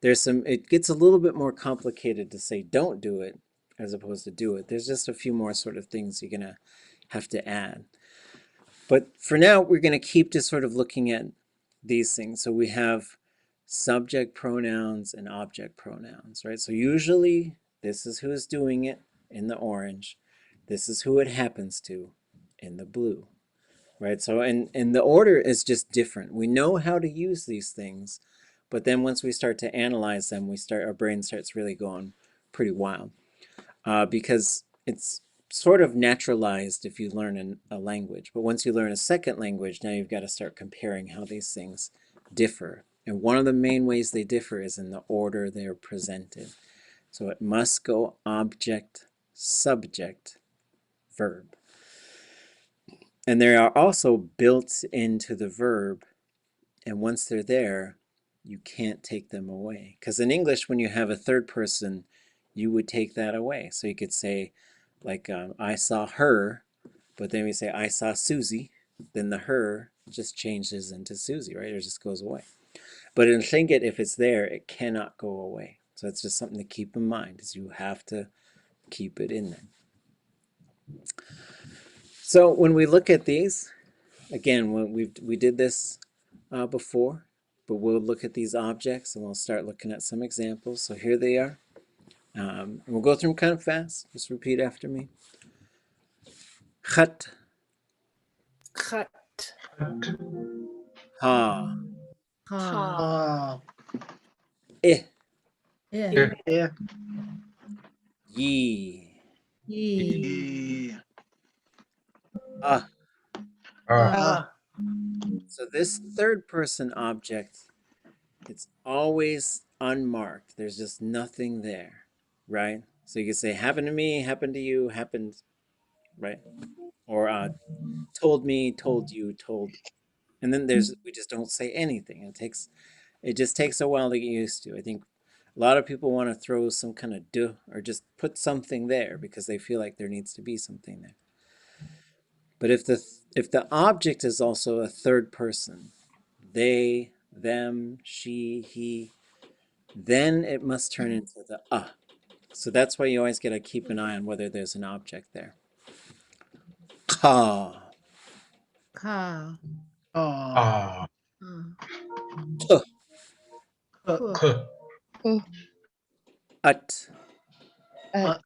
it gets a little bit more complicated to say don't do it as opposed to do it. There's just a few more sort of things you're going to have to add. But for now, we're going to keep just sort of looking at these things. So we have subject pronouns and object pronouns, right? So usually this is who is doing it in the orange. This is who it happens to in the blue, right? So and the order is just different. We know how to use these things, but then once we start to analyze them, our brain starts really going pretty wild because it's sort of naturalized if you learn a language. But once you learn a second language, now you've got to start comparing how these things differ. And one of the main ways they differ is in the order they're presented. So it must go object, subject, verb. And they are also built into the verb, and once they're there, you can't take them away. Because in English, when you have a third person, you would take that away. So you could say, like, I saw her, but then we say, I saw Susie, then the her just changes into Susie, right? It just goes away. But in Tlingit, if it's there, it cannot go away. So it's just something to keep in mind, is you have to keep it in there. So when we look at these, again, we did this before, but we'll look at these objects and we'll start looking at some examples. So here they are. We'll go through them kind of fast. Just repeat after me. Khat, Khat. ha, Ha. eh, Yeah. Yeah. Ye. Ye. Ah. Ah, So this third person object, it's always unmarked. There's just nothing there, right? So you can say happened to me, happened to you, happened, right? Or told me, told you, told. And then we just don't say anything. It just takes a while to get used to. I think a lot of people want to throw some kind of duh or just put something there because they feel like there needs to be something there. But if the object is also a third person, they, them, she, he, then it must turn into the So that's why you always got to keep an eye on whether there's an object there. Ka, Ka. Ah. t, Ku. at, At.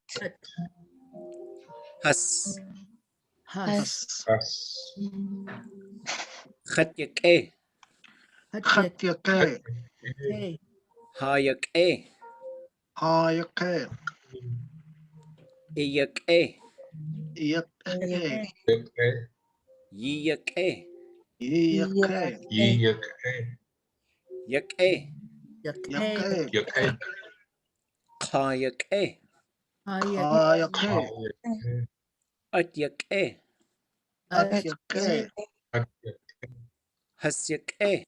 has, Has. Us. khat yak e, Hat. Hey. ha yak e, yak e, Okay. yi yak e, Ye. yak e, Yak. Hey. Okay. ka yak e, Ha. Yak. at yak e, At. has yak e.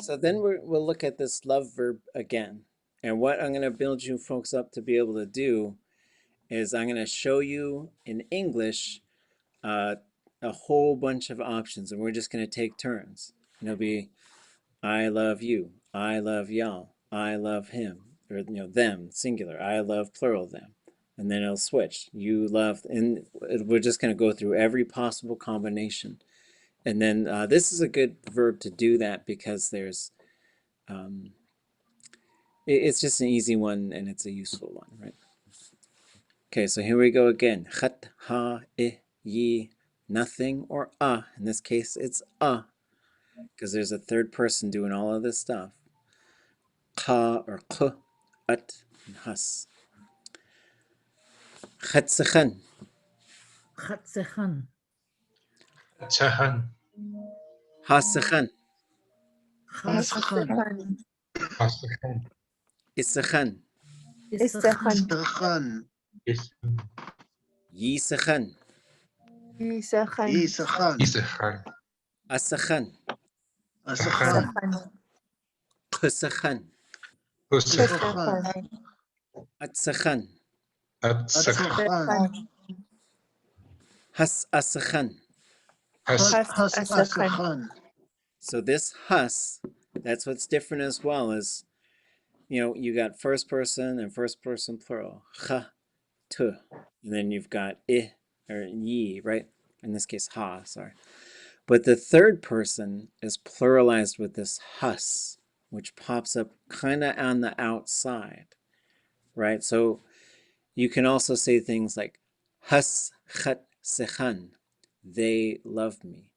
So then we'll look at this love verb again. And what I'm going to build you folks up to be able to do is I'm going to show you in English a whole bunch of options, and we're just going to take turns. And it'll be I love you, I love y'all, I love him, or them, singular, I love plural them. And then it'll switch. You love, and we're just going to go through every possible combination. And then this is a good verb to do that because there's it's just an easy one and it's a useful one, right? Okay, so here we go again. Khat, ha, yi, nothing, or in this case, it's because there's a third person doing all of this stuff. Ka or k, at, and has. Khatsikhan, Khatsekhan. Chahan. hasikhan, Hasakhan. Asahan. isakhan, Isakhan. yisikhan, Isahan. asakhan, Sahan. ḳusakhan, Husahan. atsakhan, Atsahan. has asakhan. Has. So this has, that's what's different as well as, you got first person and first person plural. Ha, tu. And then you've got I or ye, right? In this case, ha, sorry. But the third person is pluralized with this has, which pops up kind of on the outside, right? So you can also say things like has khat sekhan, they love me.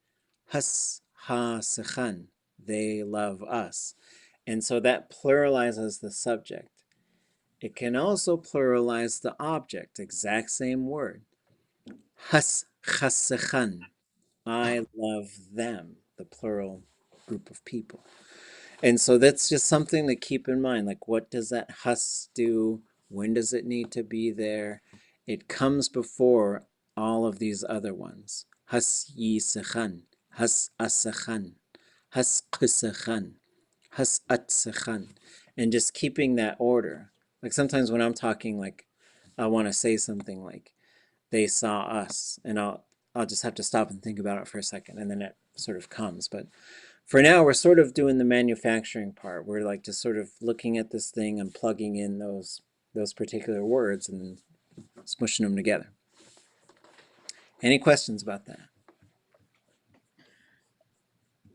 Has ha sekhan, they love us. And so that pluralizes the subject. It can also pluralize the object, exact same word. Has khasekhan, I love them, the plural group of people. And so that's just something to keep in mind. Like, what does that has do? When does it need to be there? It comes before all of these other ones. Has yisekhan, has asakhan, has ḳusaxan, has atsakhan. And just keeping that order. Like sometimes when I'm talking, like I want to say something like they saw us, and I'll just have to stop and think about it for a second, and then it sort of comes. But for now, we're sort of doing the manufacturing part. We're like just sort of looking at this thing and plugging in those particular words and smushing them together. Any questions about that?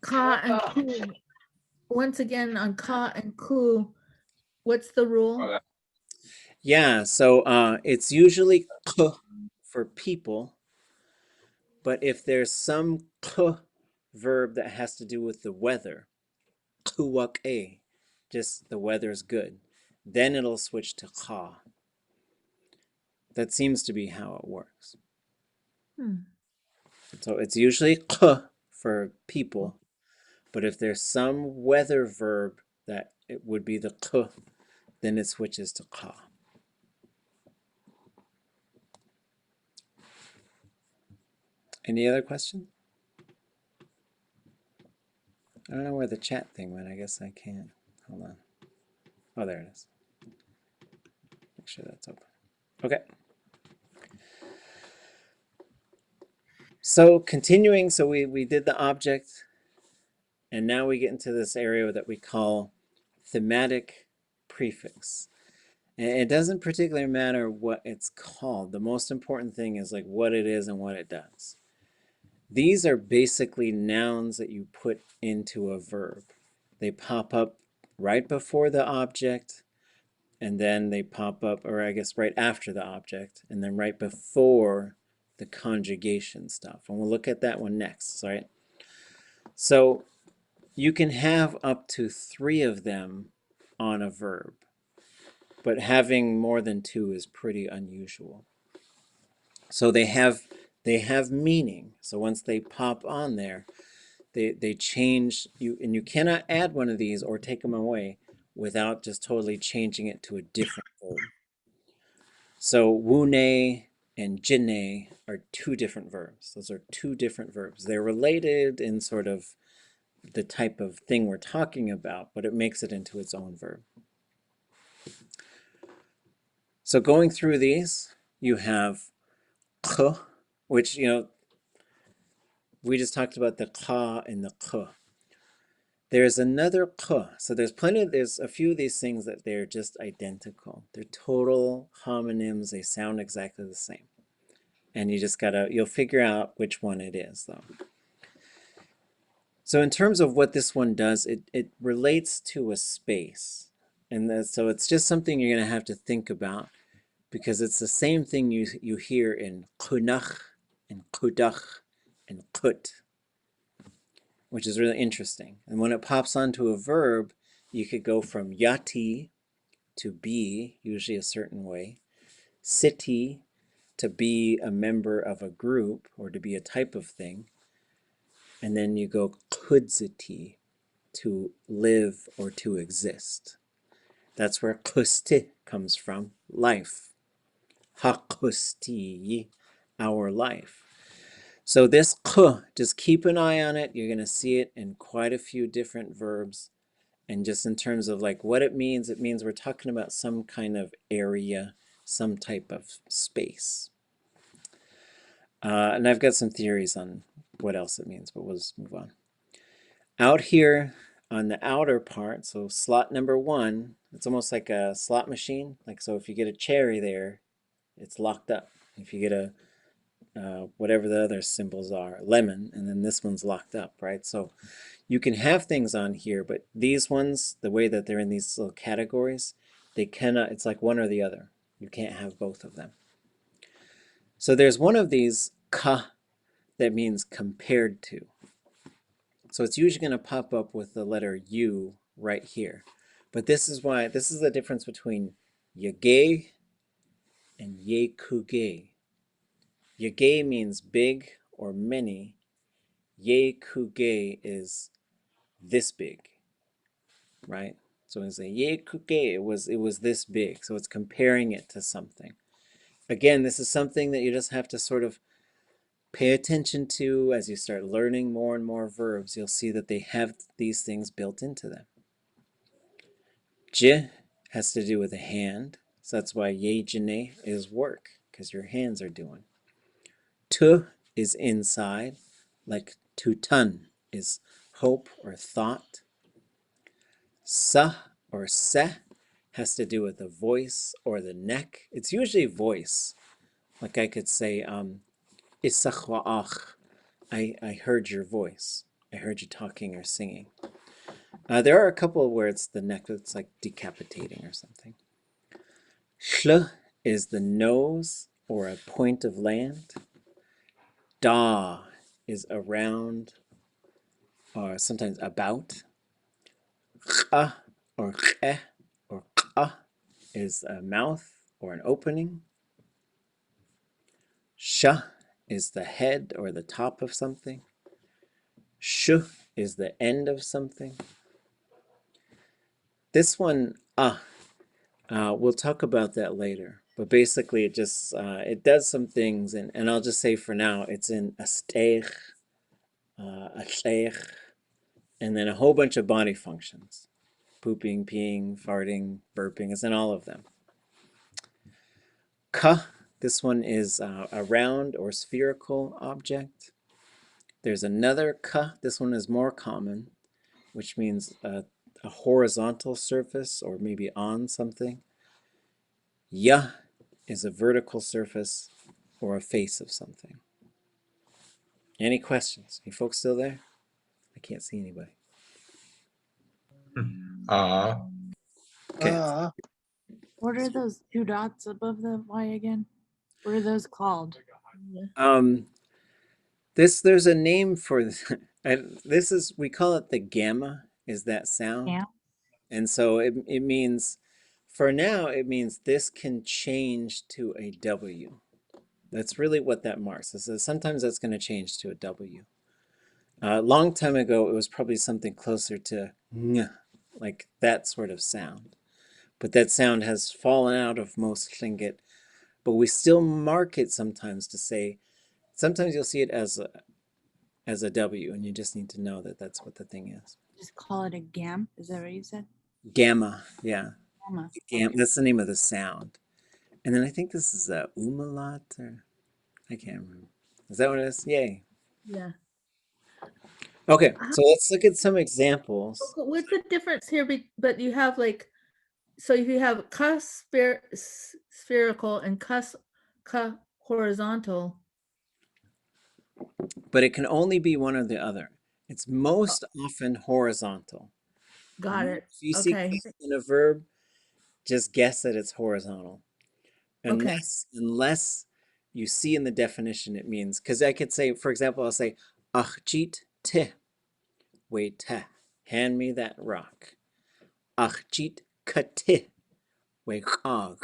Ka and ku. Once again, on ka and ku, what's the rule? Yeah, so it's usually k for people, but if there's some k verb that has to do with the weather, kuwak a, just the weather's good, then it'll switch to ḳa. That seems to be how it works. So it's usually ḳ for people, but if there's some weather verb that it would be the ḳ, then it switches to ḳa. Any other questions? I don't know where the chat thing went. I guess I can't. Hold on. Oh, there it is. Make sure that's open. Okay. So continuing, so we did the object, and now we get into this area that we call thematic prefix. And it doesn't particularly matter what it's called. The most important thing is like what it is and what it does. These are basically nouns that you put into a verb. They pop up right before the object, and then they pop up, or I guess right after the object, and then right before the conjugation stuff. And we'll look at that one next, right? So you can have up to 3 of them on a verb, but having more than 2 is pretty unusual. So they have meaning. So once they pop on there, they change you, and you cannot add one of these or take them away without just totally changing it to a different verb. So wune and jine are 2 different verbs. Those are 2 different verbs. They're related in sort of the type of thing we're talking about, but it makes it into its own verb. So going through these, you have ḳ, which, you know, we just talked about the qa and the қ. There's another қ. So there's a few of these things that they're just identical. They're total homonyms. They sound exactly the same. And you just you'll figure out which one it is, though. So in terms of what this one does, it relates to a space. And so it's just something you're going to have to think about, because it's the same thing you hear in qunach and qudach and qut, which is really interesting. And when it pops onto a verb, you could go from yati to be, usually a certain way, siti to be a member of a group or to be a type of thing, and then you go qudziti to live or to exist. That's where qusti comes from, life. Haqusti, our life. So this q, just keep an eye on it. You're going to see it in quite a few different verbs. And just in terms of like what it means we're talking about some kind of area, some type of space. And I've got some theories on what else it means, but we'll just move on. Out here on the outer part, so slot number 1, it's almost like a slot machine. Like, so if you get a cherry there, it's locked up. If you get a whatever the other symbols are, lemon, and then this one's locked up, right? So you can have things on here, but these ones, the way that they're in these little categories, they cannot, it's like one or the other. You can't have both of them. So there's one of these ka that means compared to. So it's usually going to pop up with the letter U right here. But this is the difference between yage and yekuge. Yage means big or many. Yekuge is this big, right? So it's a yekuge, it was this big. So it's comparing it to something. Again, this is something that you just have to sort of pay attention to as you start learning more and more verbs. You'll see that they have these things built into them. J has to do with a hand. So that's why yejine is work, because your hands are doing. Tu is inside, like tutun is hope or thought. Sa or se has to do with the voice or the neck. It's usually voice. Like I could say, isachwa'ach, I heard your voice. I heard you talking or singing. There are a couple where it's the neck that's like decapitating or something. Shl is the nose or a point of land. Da is around or sometimes about. Qa or k'e or qa is a mouth or an opening. Sh is the head or the top of something. Sh is the end of something. This one, we'll talk about that later. But basically, it just it does some things, and I'll just say for now, it's in a steich, a sheich, and then a whole bunch of body functions. Pooping, peeing, farting, burping, it's in all of them. Ka, this one is a round or spherical object. There's another ka, this one is more common, which means a horizontal surface or maybe on something. Ya is a vertical surface or a face of something. Any questions? You folks still there? I can't see anybody. Okay. What are those two dots above the Y again? What are those called? There's a name for this is, we call it the gamma, is that sound. Yeah. And so it means, for now, it means this can change to a W. That's really what that marks. It says sometimes that's going to change to a W. A long time ago, it was probably something closer to ng, like that sort of sound. But that sound has fallen out of most Tlingit. But we still mark it sometimes to say, sometimes you'll see it as a W, and you just need to know that that's what the thing is. Just call it a gam. Is that what you said? Gamma, yeah. Gamma. Gamma, that's the name of the sound. And then I think this is a umalat, or I can't remember. Is that what it is? Yay. Yeah. Okay, so let's look at some examples. What's the difference here? But you have like, so if you have ka spherical and ka horizontal. But it can only be one or the other. It's most often horizontal. Got it. If you see Okay. in a verb, just guess that it's horizontal. Unless you see in the definition it means, because I could say, for example, I'll say, achjit te, wait te, hand me that rock. Achjit kate, wait chag,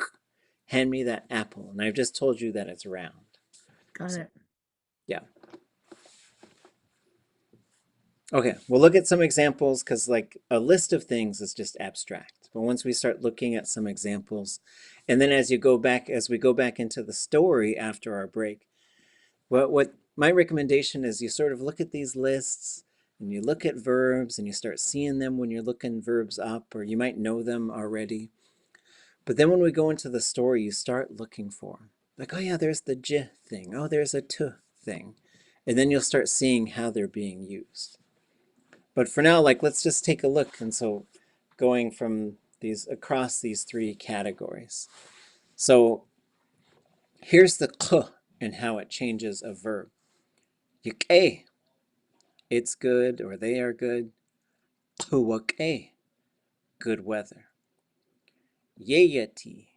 hand me that apple. And I've just told you that it's round. Got it. Yeah. Okay, we'll look at some examples, because like a list of things is just abstract. But once we start looking at some examples, and then as we go back into the story after our break, what my recommendation is, you sort of look at these lists and you look at verbs and you start seeing them when you're looking verbs up, or you might know them already. But then when we go into the story, you start looking for them. Like, oh yeah, there's the j thing. Oh, there's a t thing. And then you'll start seeing how they're being used. But for now, like, let's just take a look. And so going from these across these three categories. So here's the ḳ and how it changes a verb. Yik'e, it's good, or they are good. ḳuwak'e, good weather. Yeyeti,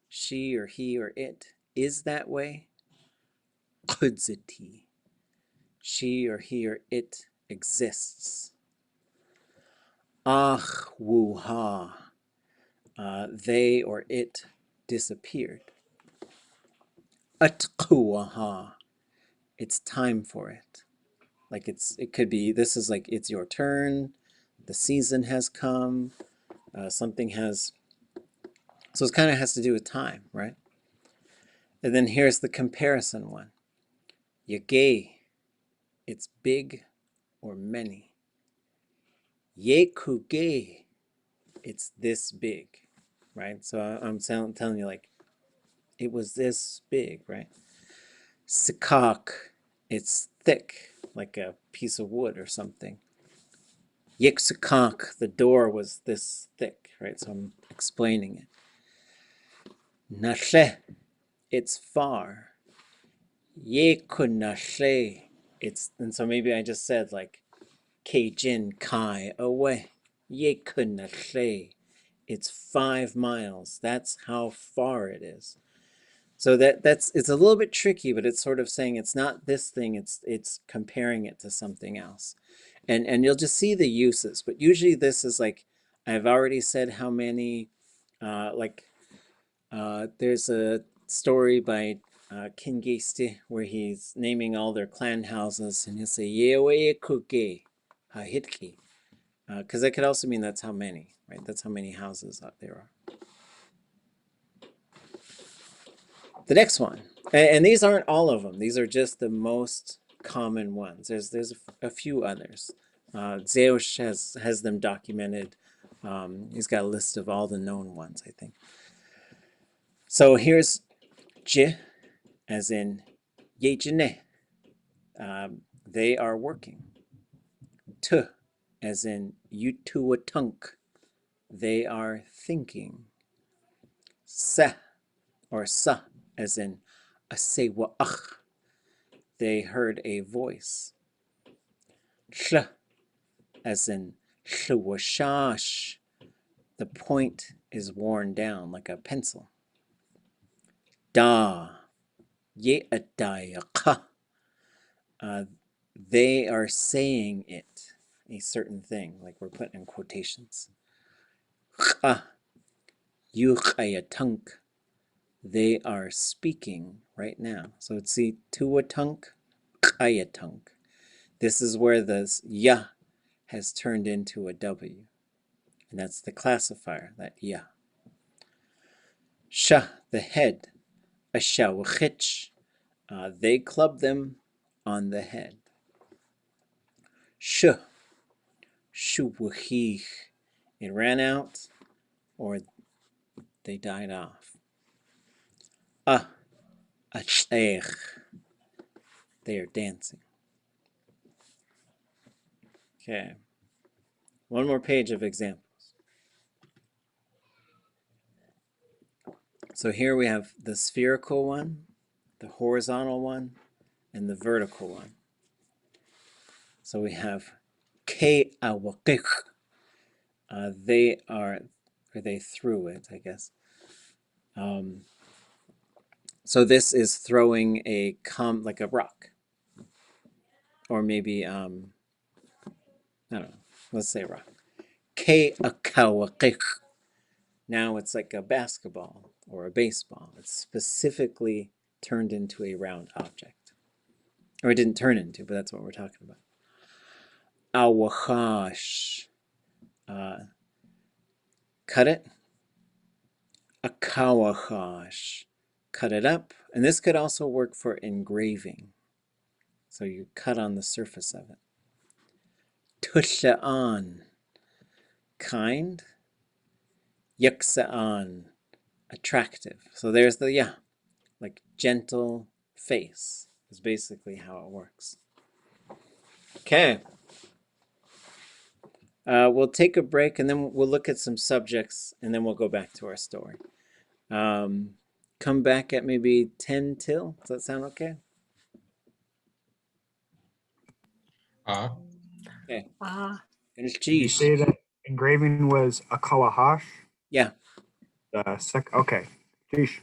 she or he or it is that way. ḳudziti, she or he or it exists. Ach wuha, they or it disappeared. Atquaha, it's time for it. Like it could be, this is like, it's your turn, the season has come, something has, so it kind of has to do with time, right? And then here's the comparison one. Yagay, it's big or many. Yekugay, it's this big, right? So I'm telling you, like, it was this big, right? Sikak, it's thick, like a piece of wood or something. Yiksikak, the door was this thick, right? So I'm explaining it. Nashe, it's far. Yekunashe, it's, and so maybe I just said like Keijin Kai away. Yekunashe, it's 5 miles. That's how far it is. So it's a little bit tricky, but it's sort of saying it's not this thing, it's comparing it to something else. And you'll just see the uses, but usually this is like, I've already said how many, like There's a story by Kingeiste where he's naming all their clan houses, and he'll say Yewe Kuke Hahitki, because that could also mean that's how many, right? That's how many houses there are. The next one, and these aren't all of them. These are just the most common ones. There's a few others. Zeus has them documented. He's got a list of all the known ones, I think. So here's J, as in Yejine. They are working. T, as in Yutuatunk. They are thinking. Se, or Sa, as in Asewaach. They heard a voice. Shl, as in Shwashash. The point is worn down like a pencil. Da, Ye'adayaqa. They are saying it, a certain thing, like we're putting in quotations. Qa, Yuqayatunk. They are speaking right now. So it's the tuatunk, qayatunk. This is where the ya has turned into a W. And that's the classifier, that ya. Sha, the head. Ashawachich. They club them on the head. Sh, shuwachich. It ran out or they died off. Achech. They are dancing. Okay. One more page of examples. So here we have the spherical one, the horizontal one, and the vertical one. So we have ke awakich. They are, or they threw it, I guess. So this is throwing a like a rock, or maybe I don't know. Let's say rock. Ke akawakich. Now it's like a basketball or a baseball. It's specifically turned into a round object. Or it didn't turn into, but that's what we're talking about. Awachash. Cut it. Akawachash. Cut it up. And this could also work for engraving. So you cut on the surface of it. Tusha'an. Kind. Yuksa'an. Attractive. So there's the like gentle face is basically how it works. Okay. We'll take a break and then we'll look at some subjects and then we'll go back to our story. Come back at maybe 10 till. Does that sound okay? Okay. Finish Did you cheese. say that engraving was a kawahash? Yeah. Okay. Sheesh.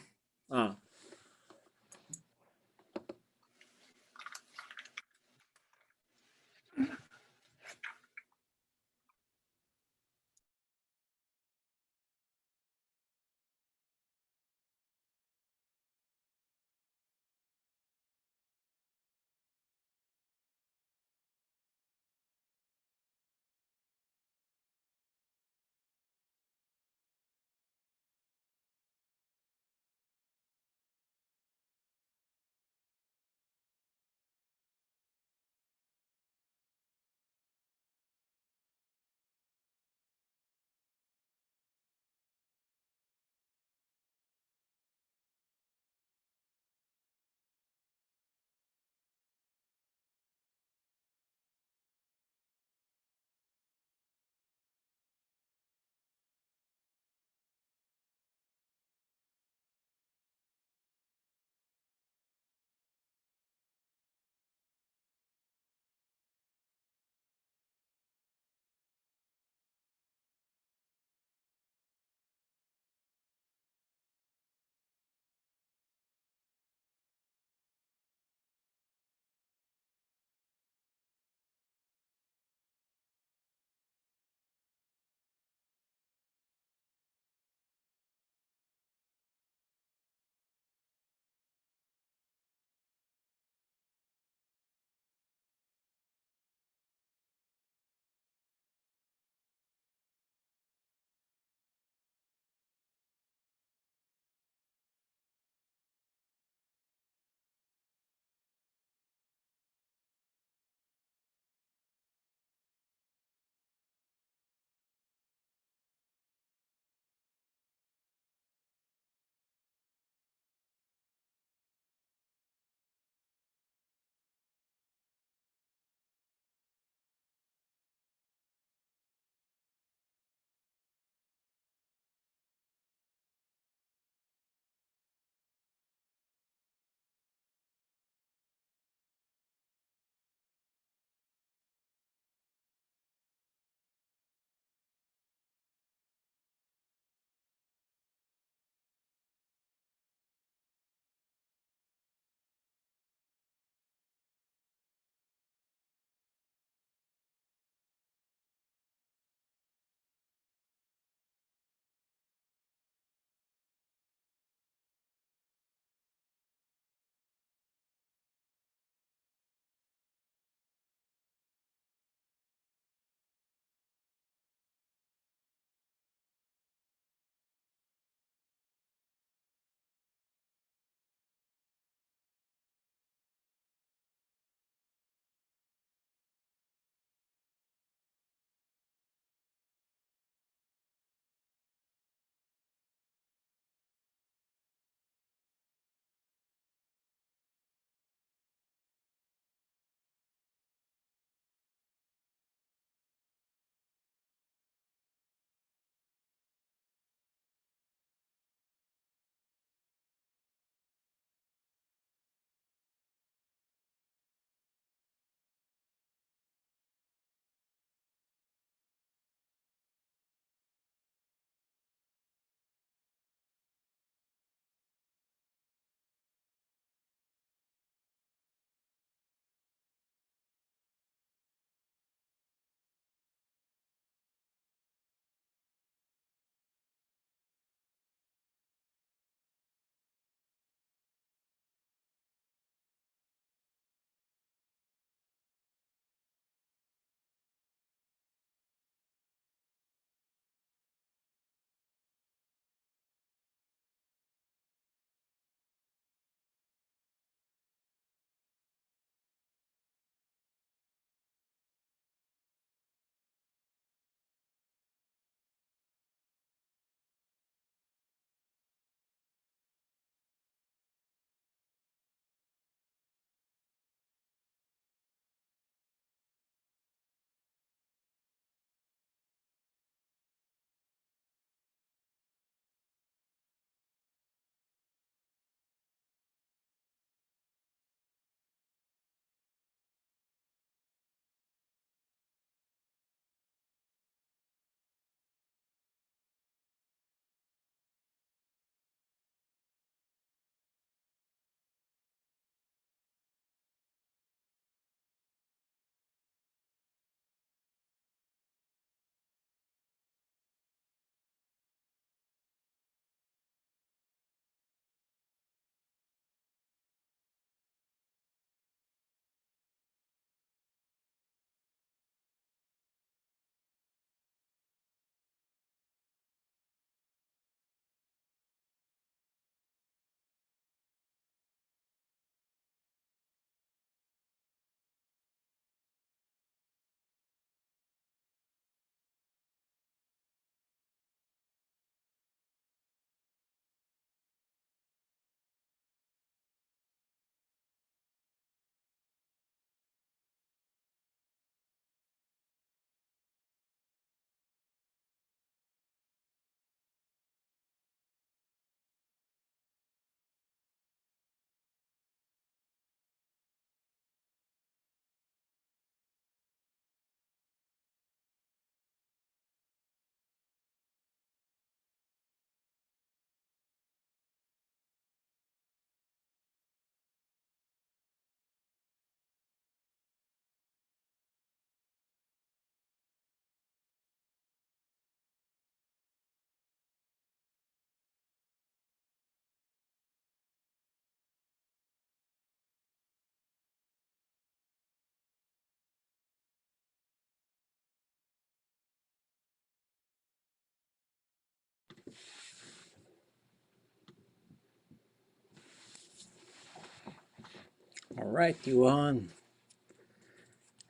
All right, Yuan.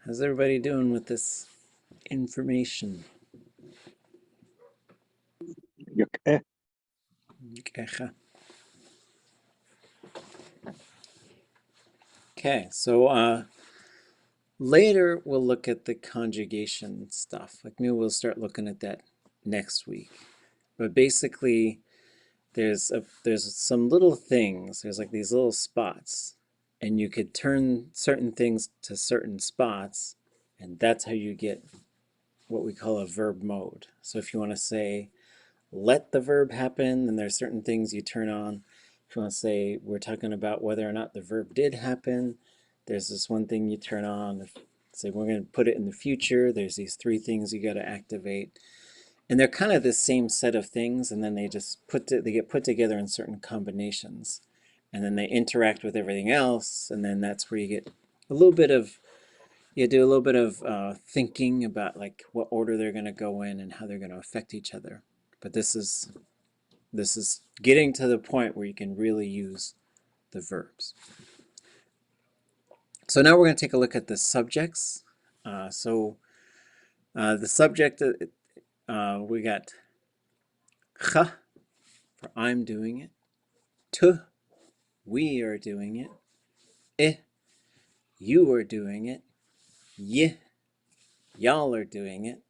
How's everybody doing with this information? Okay. Okay, so later we'll look at the conjugation stuff. Like maybe we'll start looking at that next week. But basically, there's some little things. There's like these little spots, and you could turn certain things to certain spots, and that's how you get what we call a verb mode. So if you want to say let the verb happen, then there's certain things you turn on. If you want to say we're talking about whether or not the verb did happen, there's this one thing you turn on. If say we're going to put it in the future, there's these three things you got to activate. And they're kind of the same set of things, and then they just they get put together in certain combinations. And then they interact with everything else, and then that's where you get a little bit of, you do a little bit of thinking about like what order they're going to go in and how they're going to affect each other. But this is getting to the point where you can really use the verbs. So now we're going to take a look at the subjects. The subject, we got ḳa for I'm doing it, ť, we are doing it, ʼ, you are doing it, y, y'all are doing it.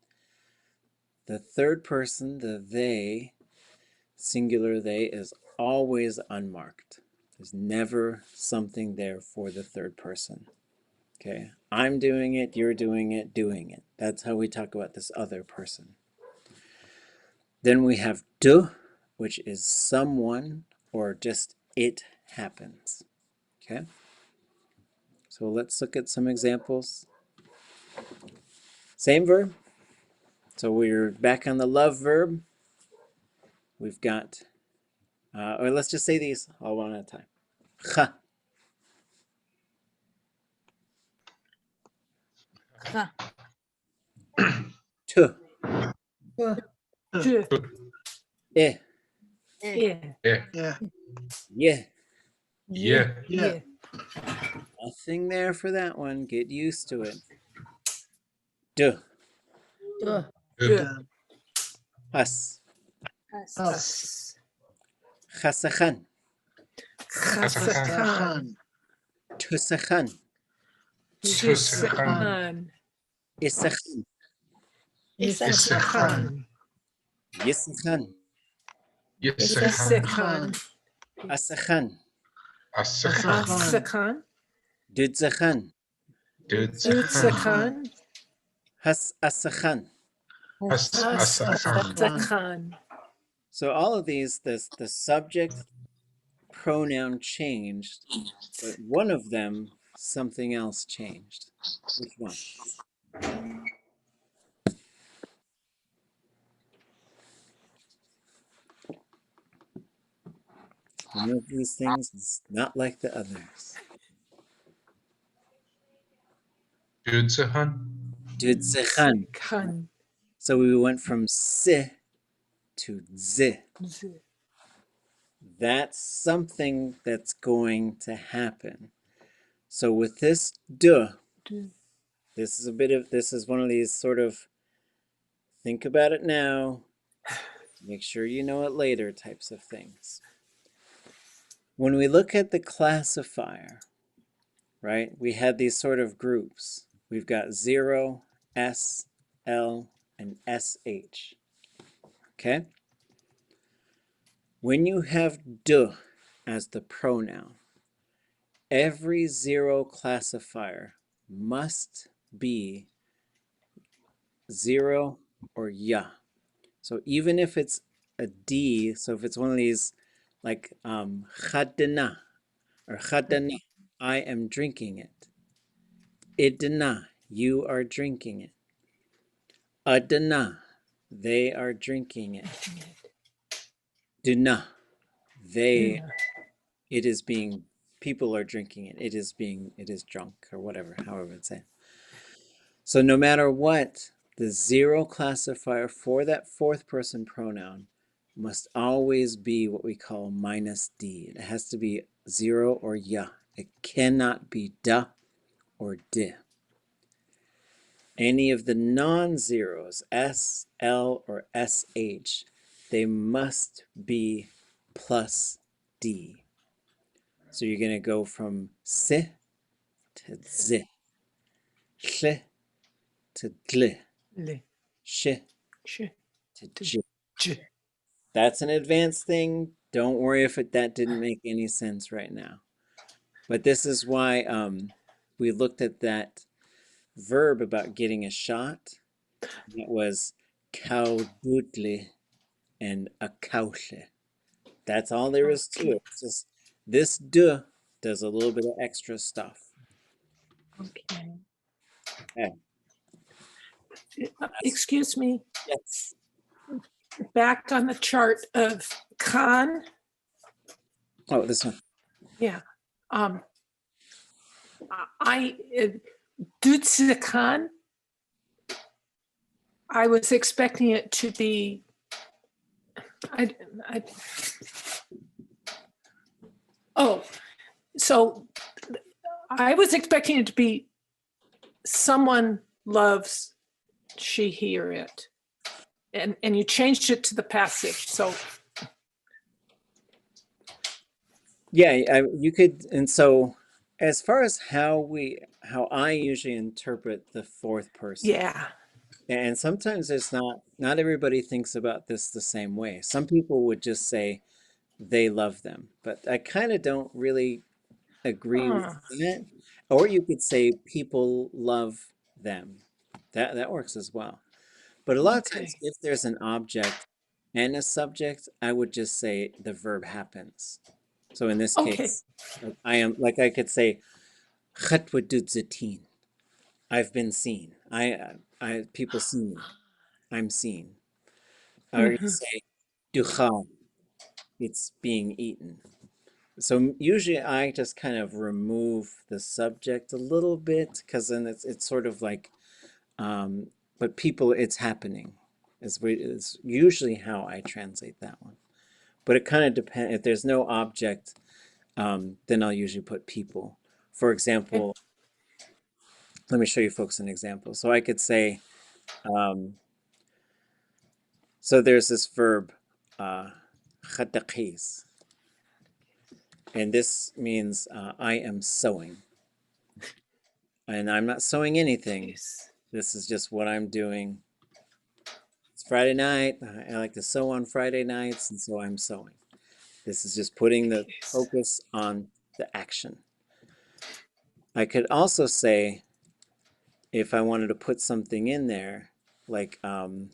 The third person, the they, singular they, is always unmarked. There's never something there for the third person. Okay, I'm doing it, you're doing it, doing it. That's how we talk about this other person. Then we have d, which is someone or just it happens. Okay, so let's look at some examples. Same verb. So we're back on the love verb. We've got, or let's just say these all one at a time. ḳa, ḳa, ť, Je, ʼ, yeah, Yeah. y. yeah, Yeah. Nothing there for that one. Get used to it. D, Duh. yeah. us, us, Us. Խusaxan, Խusaxan. ҭusaxan, tısaxan. isaxan, Isaxan. yisaxan, Isaxan. asaxan, Asaxan. dudsaxan, Dutsaxan. hasaxan. Asaxan. So all of these, the subject pronoun changed, but one of them, something else changed. Which one? One of these things is not like the others. Dudsaxan. Khan. So we went from si to z. That's something that's going to happen. So with this duh, this is one of these sort of think about it now, make sure you know it later types of things. When we look at the classifier, right, we had these sort of groups. We've got 0, S, L, and SH. Okay? When you have duh as the pronoun, every 0 classifier must be 0 or ya. So even if it's a D, so if it's one of these like khadna or khadana, I am drinking it. Idna, you are drinking it. Adna, they are drinking it. Duna, they, it is being, people are drinking it. It is drunk or whatever, however it's said. So no matter what, the 0 classifier for that fourth person pronoun must always be what we call -D. It has to be 0 or ya It cannot be da or di. Any of the non-zeros, S, L, or SH, they must be plus D. So you're going to go from si to zi, hl to dl, Le, sh sh, to to j. j. That's an advanced thing. Don't worry if that didn't make any sense right now. But this is why we looked at that verb about getting a shot. That was kaududli and akaushe. That's all there is to Okay. it. It's just this duh does a little bit of extra stuff. Okay. Okay. Excuse me, Yes. back on the chart of Khan. Oh, this one. Yeah. Dutse Khan, I was expecting it to be, so I was expecting it to be someone loves she, he, or it. And you changed it to the passive. So Yeah, you could, and so as far as how I usually interpret the fourth person, yeah. and sometimes it's not everybody thinks about this the same way. Some people would just say they love them, but I kind of don't really agree with that. Or you could say people love them. That works as well. But a lot of times, if there's an object and a subject, I would just say the verb happens. So in this case, like I could say, "Khatwadudzitin." I've been seen. People see me. I'm seen. Or you say, "Duchal." It's being eaten. So usually I just kind of remove the subject a little bit because then it's sort of like, but people, it's happening. Is usually how I translate that one. But it kind of depends. If there's no object, then I'll usually put people. For example, let me show you folks an example. So I could say, so there's this verb, khataqis, and this means I am sewing. And I'm not sewing anything. This is just what I'm doing. It's Friday night. I like to sew on Friday nights, and so I'm sewing. This is just putting the focus on the action. I could also say, if I wanted to put something in there, like, I don't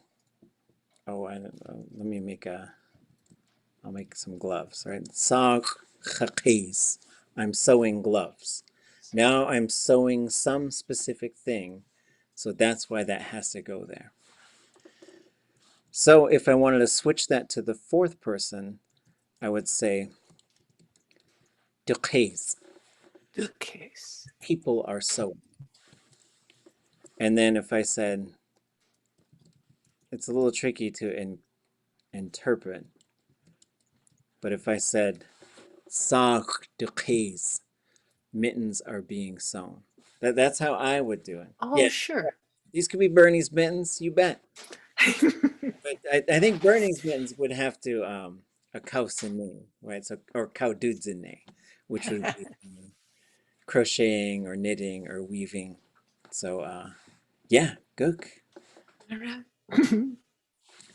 know, let me I'll make some gloves, right? I'm sewing gloves. Now I'm sewing some specific thing, so that's why that has to go there. So if I wanted to switch that to the fourth person, I would say, people are sewing. And then if I said, it's a little tricky to interpret, but if I said, mittens are being sewn. That's how I would do it. Oh, Yeah, sure. these could be Bernie's mittens, you bet. But I think Bernie's mittens would have to a ḳusax, right? So, or ḳaududzine, which would be crocheting or knitting or weaving. So yeah, good.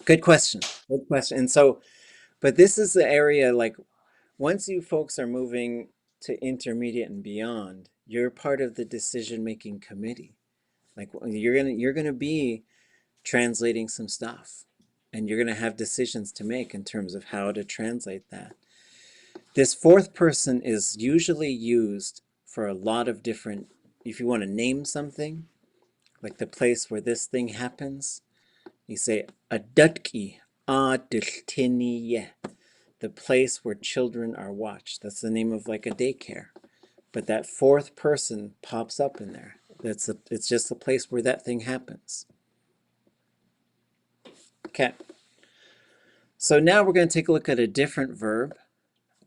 Good question. Good question. And so, but this is the area, like, once you folks are moving to intermediate and beyond, you're part of the decision-making committee. Like, you're gonna be translating some stuff, and you're gonna have decisions to make in terms of how to translate that. This fourth person is usually used for a lot of different, if you want to name something, like the place where this thing happens, you say adatki adiltiniye, the place where children are watched. That's the name of like a daycare. But that fourth person pops up in there. It's just the place where that thing happens. Okay. So now we're going to take a look at a different verb.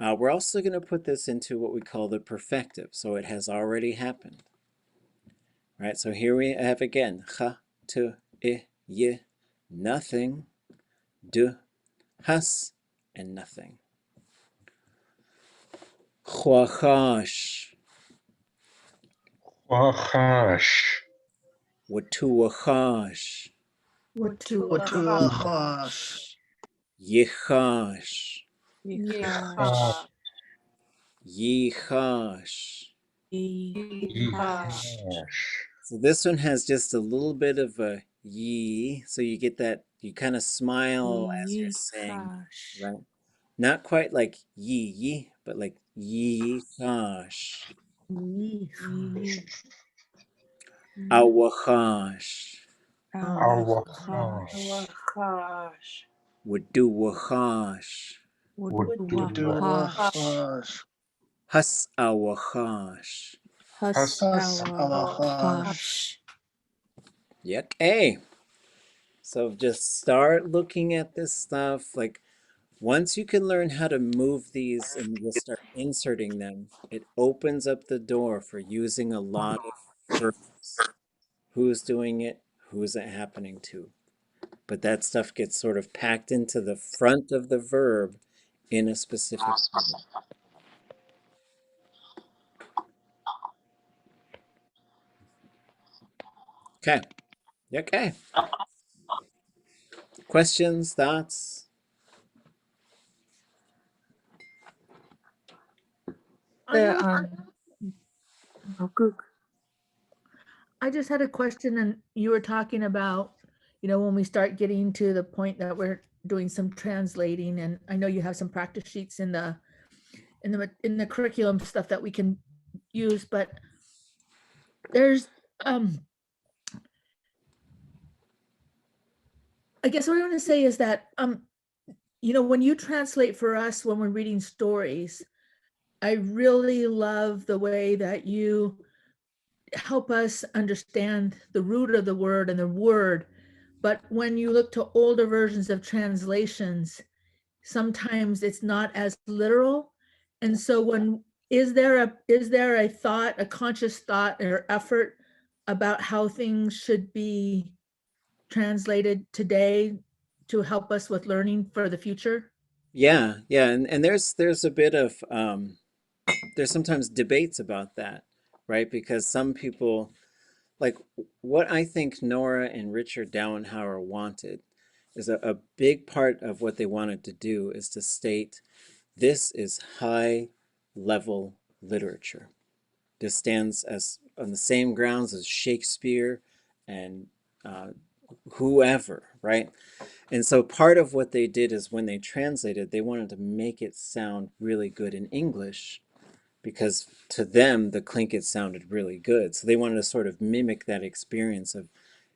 We're also going to put this into what we call the perfective, so it has already happened. Right, so here we have again, ха, tu, ye, nothing, du, has, and nothing. ḳuaxash, ḵusax. watuaxash, Watuaxash. yichash, Yichash. yichash. Yichash. So this one has just a little bit of a ye, so you get that, you kind of smile as you're saying, Yichash. right? Not quite like ye, but like yichash, awachash, Awachash. Gosh. waduwachash, Waduachash. has awachash. Awachash. Yuck, A. So just start looking at this stuff. Like once you can learn how to move these and just start inserting them, it opens up the door for using a lot of verbs. Who's doing it? Who's it happening to? But that stuff gets sort of packed into the front of the verb in a specific way. Okay. Okay. Questions, thoughts? I just had a question, and you were talking about, when we start getting to the point that we're doing some translating, and I know you have some practice sheets in the curriculum stuff that we can use, but there's I guess what I want to say is that when you translate for us when we're reading stories, I really love the way that you help us understand the root of the word and the word. But when you look to older versions of translations, sometimes it's not as literal. And so is there a thought, a conscious thought or effort about how things should be translated today to help us with learning for the future? Yeah, and there's a bit of there's sometimes debates about that, right? Because some people, like what I think Nora and Richard Dowenhauer wanted is a big part of what they wanted to do is to state this is high level literature. This stands as on the same grounds as Shakespeare and whoever, right? And so part of what they did is when they translated, they wanted to make it sound really good in English because to them, the Tlingit sounded really good. So they wanted to sort of mimic that experience of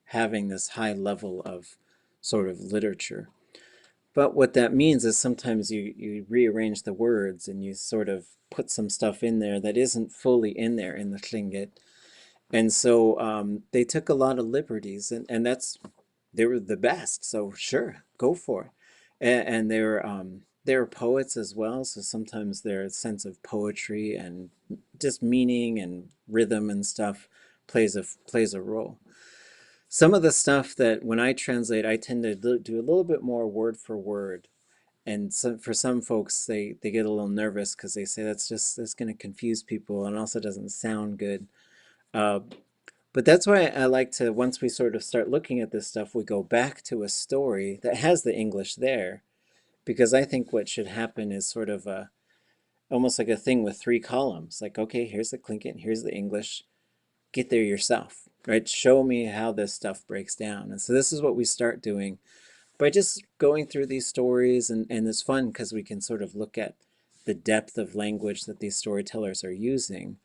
having this high level of sort of literature. But what that means is sometimes you rearrange the words and you sort of put some stuff in there that isn't fully in there in the Tlingit. And so they took a lot of liberties, and they were the best. So sure, go for it. And they were poets as well. So sometimes their sense of poetry and just meaning and rhythm and stuff plays a role. Some of the stuff that when I translate, I tend to do a little bit more word for word. And for some folks, they get a little nervous because they say that's going to confuse people and also doesn't sound good. But that's why I like to, once we sort of start looking at this stuff, we go back to a story that has the English there, because I think what should happen is sort of almost like a thing with 3 columns. Like, okay, here's the Tlingit, here's the English. Get there yourself, right? Show me how this stuff breaks down. And so this is what we start doing by just going through these stories, and it's fun because we can sort of look at the depth of language that these storytellers are using.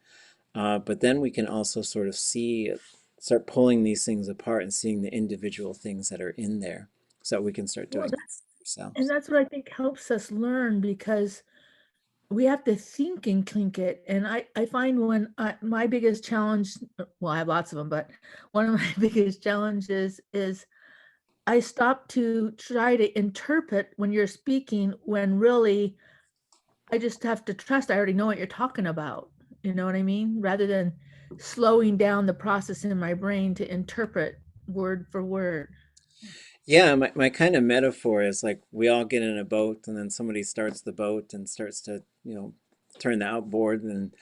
But then we can also sort of start pulling these things apart and seeing the individual things that are in there so that we can start doing it ourselves. And that's what I think helps us learn, because we have to think in Tlingit. And I find when my biggest challenge, well, I have lots of them, but one of my biggest challenges is I stop to try to interpret when you're speaking, when really I just have to trust I already know what you're talking about. You know what I mean? Rather than slowing down the process in my brain to interpret word for word. Yeah, my kind of metaphor is like we all get in a boat and then somebody starts the boat and starts to, turn the outboard, and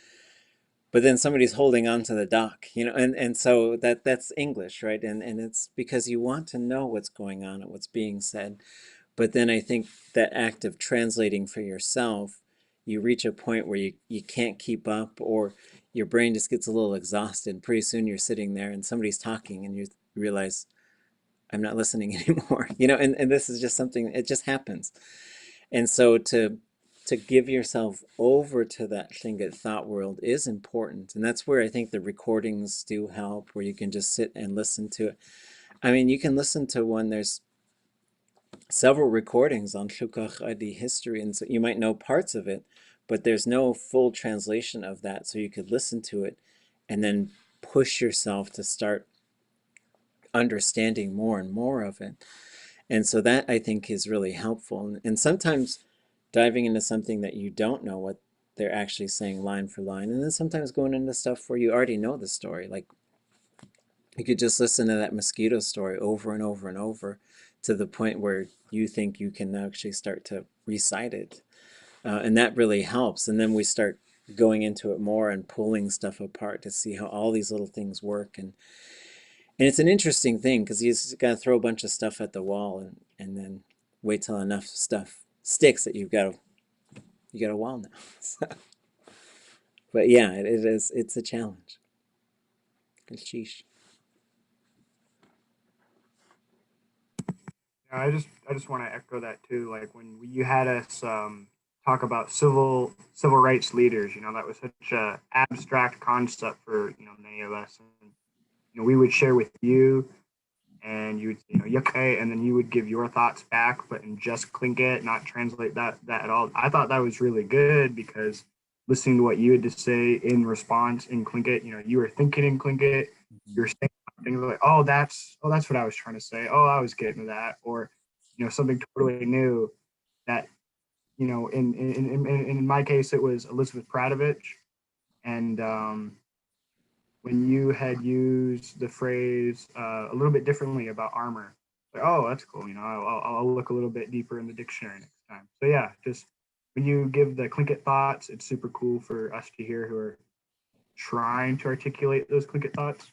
but then somebody's holding on to the dock, and so that's English, right? And it's because you want to know what's going on and what's being said. But then I think that act of translating for yourself, you reach a point where you can't keep up, or your brain just gets a little exhausted. Pretty soon you're sitting there and somebody's talking and you realize, I'm not listening anymore, and this is just something, it just happens. And so to give yourself over to that Tlingit thought world is important. And that's where I think the recordings do help, where you can just sit and listen to it. I mean, you can listen to one, there's several recordings on ʼusax history, and so you might know parts of it, but there's no full translation of that. So you could listen to it and then push yourself to start understanding more and more of it. And so that I think is really helpful. And sometimes diving into something that you don't know what they're actually saying line for line, and then sometimes going into stuff where you already know the story. Like you could just listen to that mosquito story over and over and over to the point where you think you can actually start to recite it. And that really helps. And then we start going into it more and pulling stuff apart to see how all these little things work. And it's an interesting thing because you just got to throw a bunch of stuff at the wall and then wait till enough stuff sticks that you got a wall now. So, but yeah, it's a challenge. Sheesh. I just want to echo that too. Like when you had us talk about civil rights leaders, that was such a abstract concept for many of us. And we would share with you, and you would yukai, and then you would give your thoughts back, but in just Tlingit, not translate that at all. I thought that was really good because listening to what you had to say in response in Tlingit, you were thinking in Tlingit, you're saying things like, oh that's what I was trying to say. Oh, I was getting to that, or something totally new that in my case it was Elizabeth Pradovich, and when you had used the phrase a little bit differently about armor. Like, oh, that's cool. I'll look a little bit deeper in the dictionary next time. So yeah, just when you give the Tlingit thoughts, it's super cool for us to hear who are trying to articulate those Tlingit thoughts.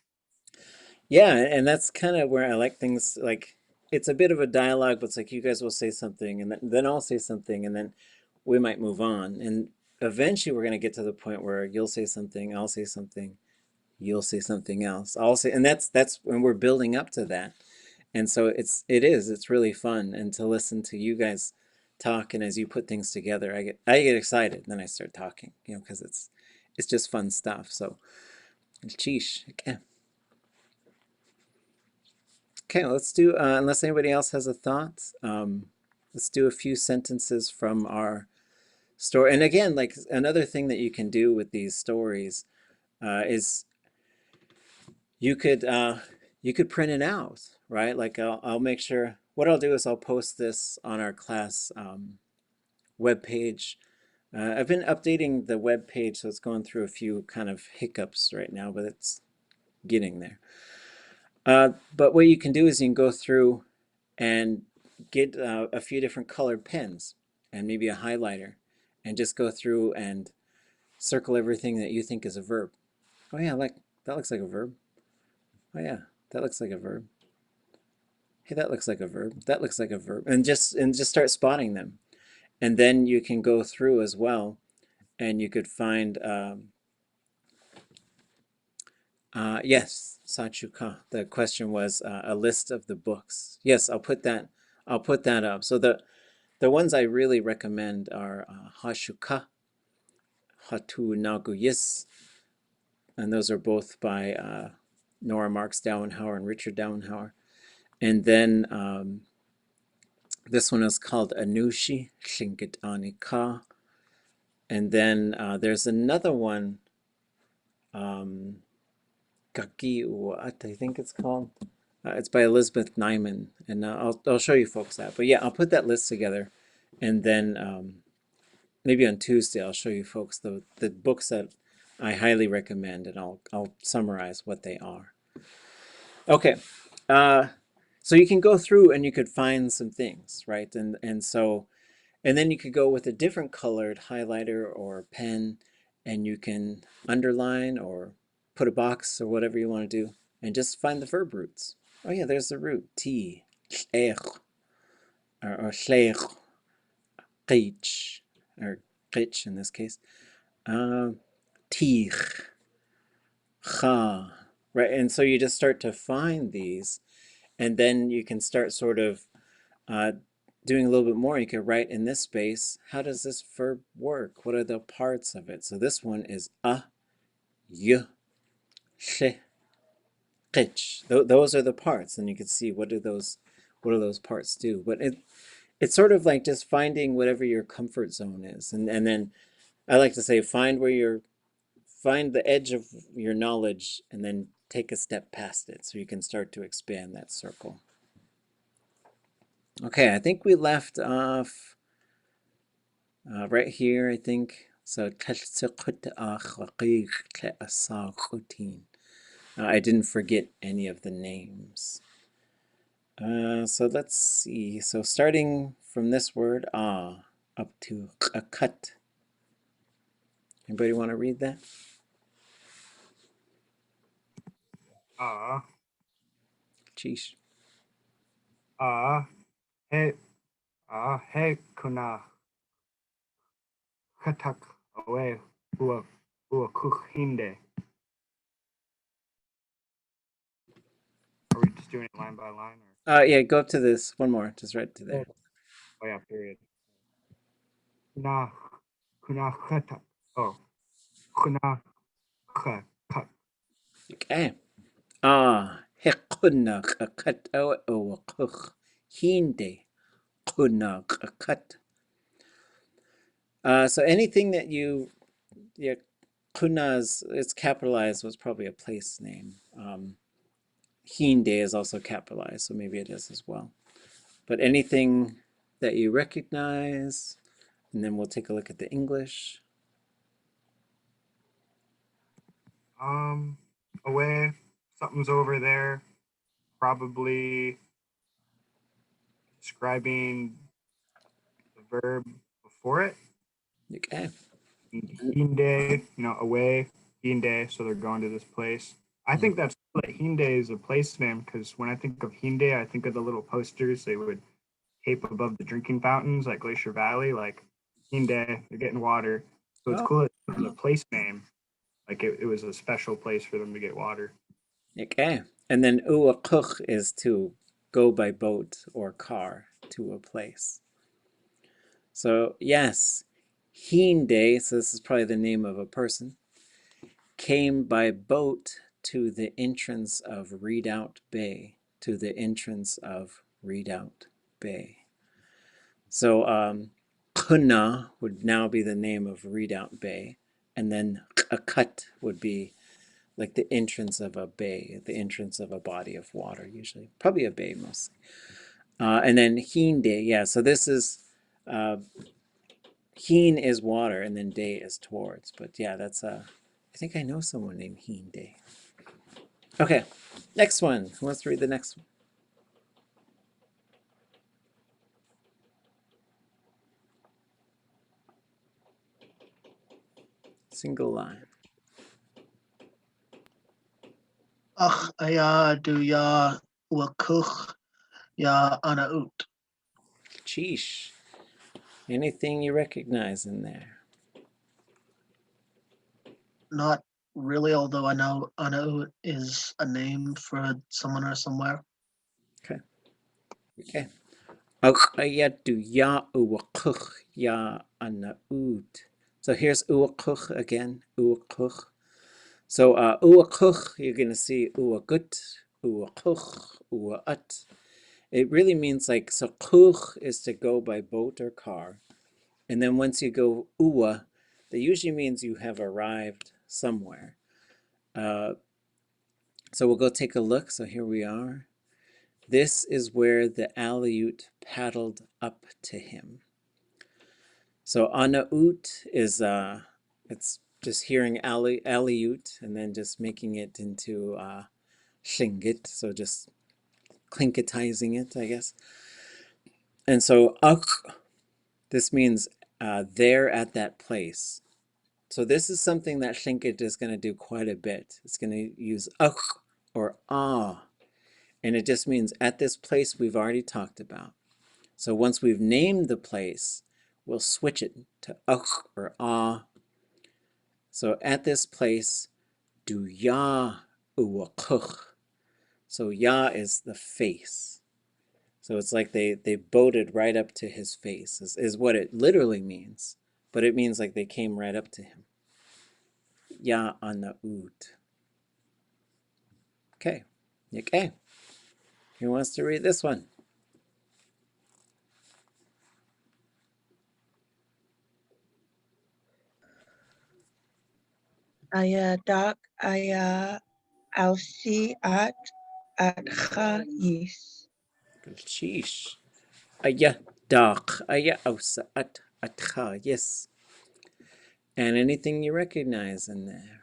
Yeah, and that's kind of where I like things. Like it's a bit of a dialogue, but it's like you guys will say something, and then I'll say something, and then we might move on. And eventually, we're going to get to the point where you'll say something, I'll say something, you'll say something else. I'll say, and that's when we're building up to that. And so it's really fun, and to listen to you guys talk, and as you put things together, I get excited, and then I start talking, because it's just fun stuff. So, sheesh. Okay. Okay, let's do, unless anybody else has a thought, let's do a few sentences from our story. And again, like another thing that you can do with these stories is you could print it out, right? Like I'll make sure, what I'll do is I'll post this on our class webpage. I've been updating the webpage, so it's going through a few kind of hiccups right now, but it's getting there. But what you can do is you can go through and get a few different colored pens and maybe a highlighter and just go through and circle everything that you think is a verb. Oh yeah, like that looks like a verb. Oh yeah, that looks like a verb. Hey, that looks like a verb. That looks like a verb. And just start spotting them. And then you can go through as well and you could find yes, Sachuka. The question was a list of the books. Yes, I'll put that up. So the ones I really recommend are Hashuka, Hatu Naguyis, and those are both by Nora Marks Dauenhauer and Richard Dauenhauer. And then this one is called Anushi, Tlingit Anika. And then there's another one, Gaki Uat, I think it's called. It's by Elizabeth Nyman, and I'll show you folks that. But yeah, I'll put that list together, and then maybe on Tuesday I'll show you folks the books that I highly recommend, and I'll summarize what they are. Okay, so you can go through and you could find some things, right? And then you could go with a different colored highlighter or pen, and you can underline or put a box or whatever you want to do, and just find the verb roots. Oh yeah, there's the root t, or shleich, qich, or qich in this case. Tich, cha, right? And so you just start to find these, and then you can start sort of doing a little bit more. You could write in this space, how does this verb work? What are the parts of it? So this one is y, sh, qich. Those are the parts, and you can see what do those parts do. But it's sort of like just finding whatever your comfort zone is, and then I like to say find the edge of your knowledge, and then take a step past it so you can start to expand that circle. Okay, I think we left off right here, I think. So I didn't forget any of the names. So let's see. So starting from this word, up to cut. Anybody want to read that? Cheesh. He kuna khatak away ua kukhinde. Are we just doing it line by line? Or? Yeah, go up to this. One more, just right to there. Oh yeah, period. Kuna khatak. Oh, kuna khatak. Okay. Hekuna kat o kuch hinde kuna kat. So anything that kuna's, it's capitalized, was probably a place name. Hinde is also capitalized, so maybe it is as well. But anything that you recognize, and then we'll take a look at the English. Away, something's over there. Probably describing the verb before it. Okay. Hinde, away, Hinde, so they're going to this place. I think that's cool that Hinde is a place name, because when I think of Hinde, I think of the little posters they would tape above the drinking fountains like Glacier Valley, like Hinde, they're getting water. So it's cool that it was a place name. Like it was a special place for them to get water. Okay. And then uakuch is to go by boat or car to a place. So yes, Hinde, so this is probably the name of a person, came by boat to the entrance of Redoubt Bay, So Kuna would now be the name of Redoubt Bay, and then Akut would be like the entrance of a bay, the entrance of a body of water, usually. Probably a bay mostly. And then Hinde, yeah, so this is, Heen is water, and then day is towards. But yeah, that's, I think I know someone named Hinde. Okay, next one. Who wants to read the next one? Single line. Ach aya du ya wakuch ya anaut. Cheesh. Anything you recognize in there? Not really, although I know anaut is a name for someone or somewhere. Okay. Ach aya du ya uwakuch ya anaut. So here's uwakuch again, uwakuch. So uwakuch, you're going to see uwagut, uwakuch, uwaat. It really means like, so kuch is to go by boat or car. And then once you go uwa, that usually means you have arrived somewhere. So we'll go take a look. So here we are. This is where the Aleut paddled up to him. So anaut is it's just hearing aliut and then just making it into Tlingit, so just clinkitizing it, I guess. And so this means there at that place. So this is something that Tlingit is going to do quite a bit. It's going to use or ah, and it just means at this place we've already talked about. So once we've named the place, we'll switch it to or ah. So at this place, do ya uwakuch. So ya is the face. So it's like they boated right up to his face, is what it literally means. But it means like they came right up to him. Ya anaut. Okay. Okay. Who wants to read this one? Aya dak aya ausi at yis. Sheesh. Aya dak aya ausa atcha. Yes. And anything you recognize in there.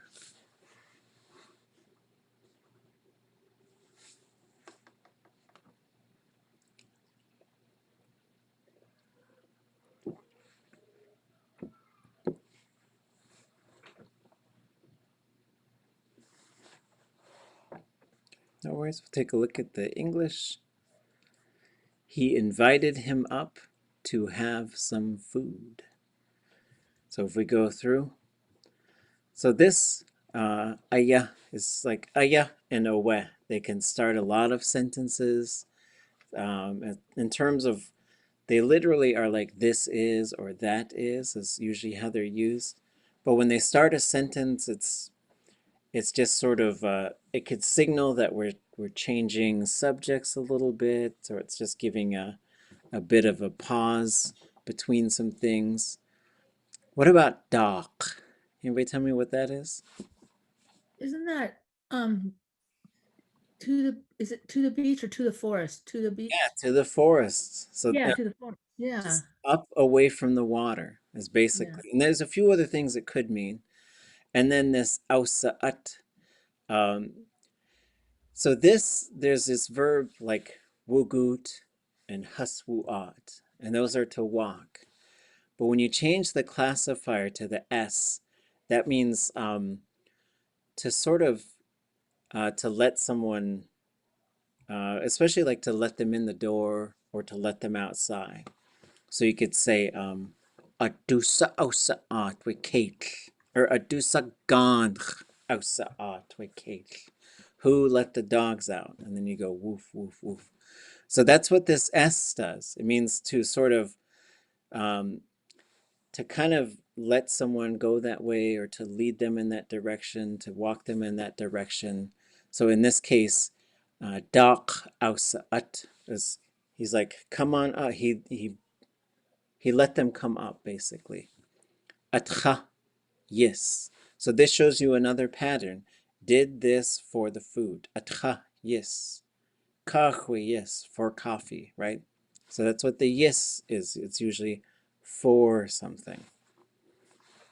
No worries, we'll take a look at the English. He invited him up to have some food. So if we go through, so this aya is like aya and owe. They can start a lot of sentences. In terms of, they literally are like this is or that is usually how they're used. But when they start a sentence, it's just sort of it could signal that we're changing subjects a little bit, or it's just giving a bit of a pause between some things. What about dock? Anybody tell me what that is? Isn't that is it to the beach or to the forest? To the beach? Yeah, to the forest. So Yeah, to the forest. Yeah. just up away from the water is Yeah. basically. And there's a few other things it could mean. And then this ausaat. So there's this verb like wugut and haswuat, and those are to walk. But when you change the classifier to the S, that means to sort of to let someone, especially like to let them in the door or to let them outside. So you could say adusa ausaat wikate, or adusa gandh ausaat wikate. Who let the dogs out? And then you go woof, woof, woof. So that's what this S does. It means to sort of, to kind of let someone go that way or to lead them in that direction, to walk them in that direction. So in this case, Daq Ausaat is, he's like, come on up. He let them come up, basically. Atcha, yes. So this shows you another pattern. Did this for the food. Atcha, yes. Kahwe, yes, for coffee, right? So that's what the yes is. It's usually for something.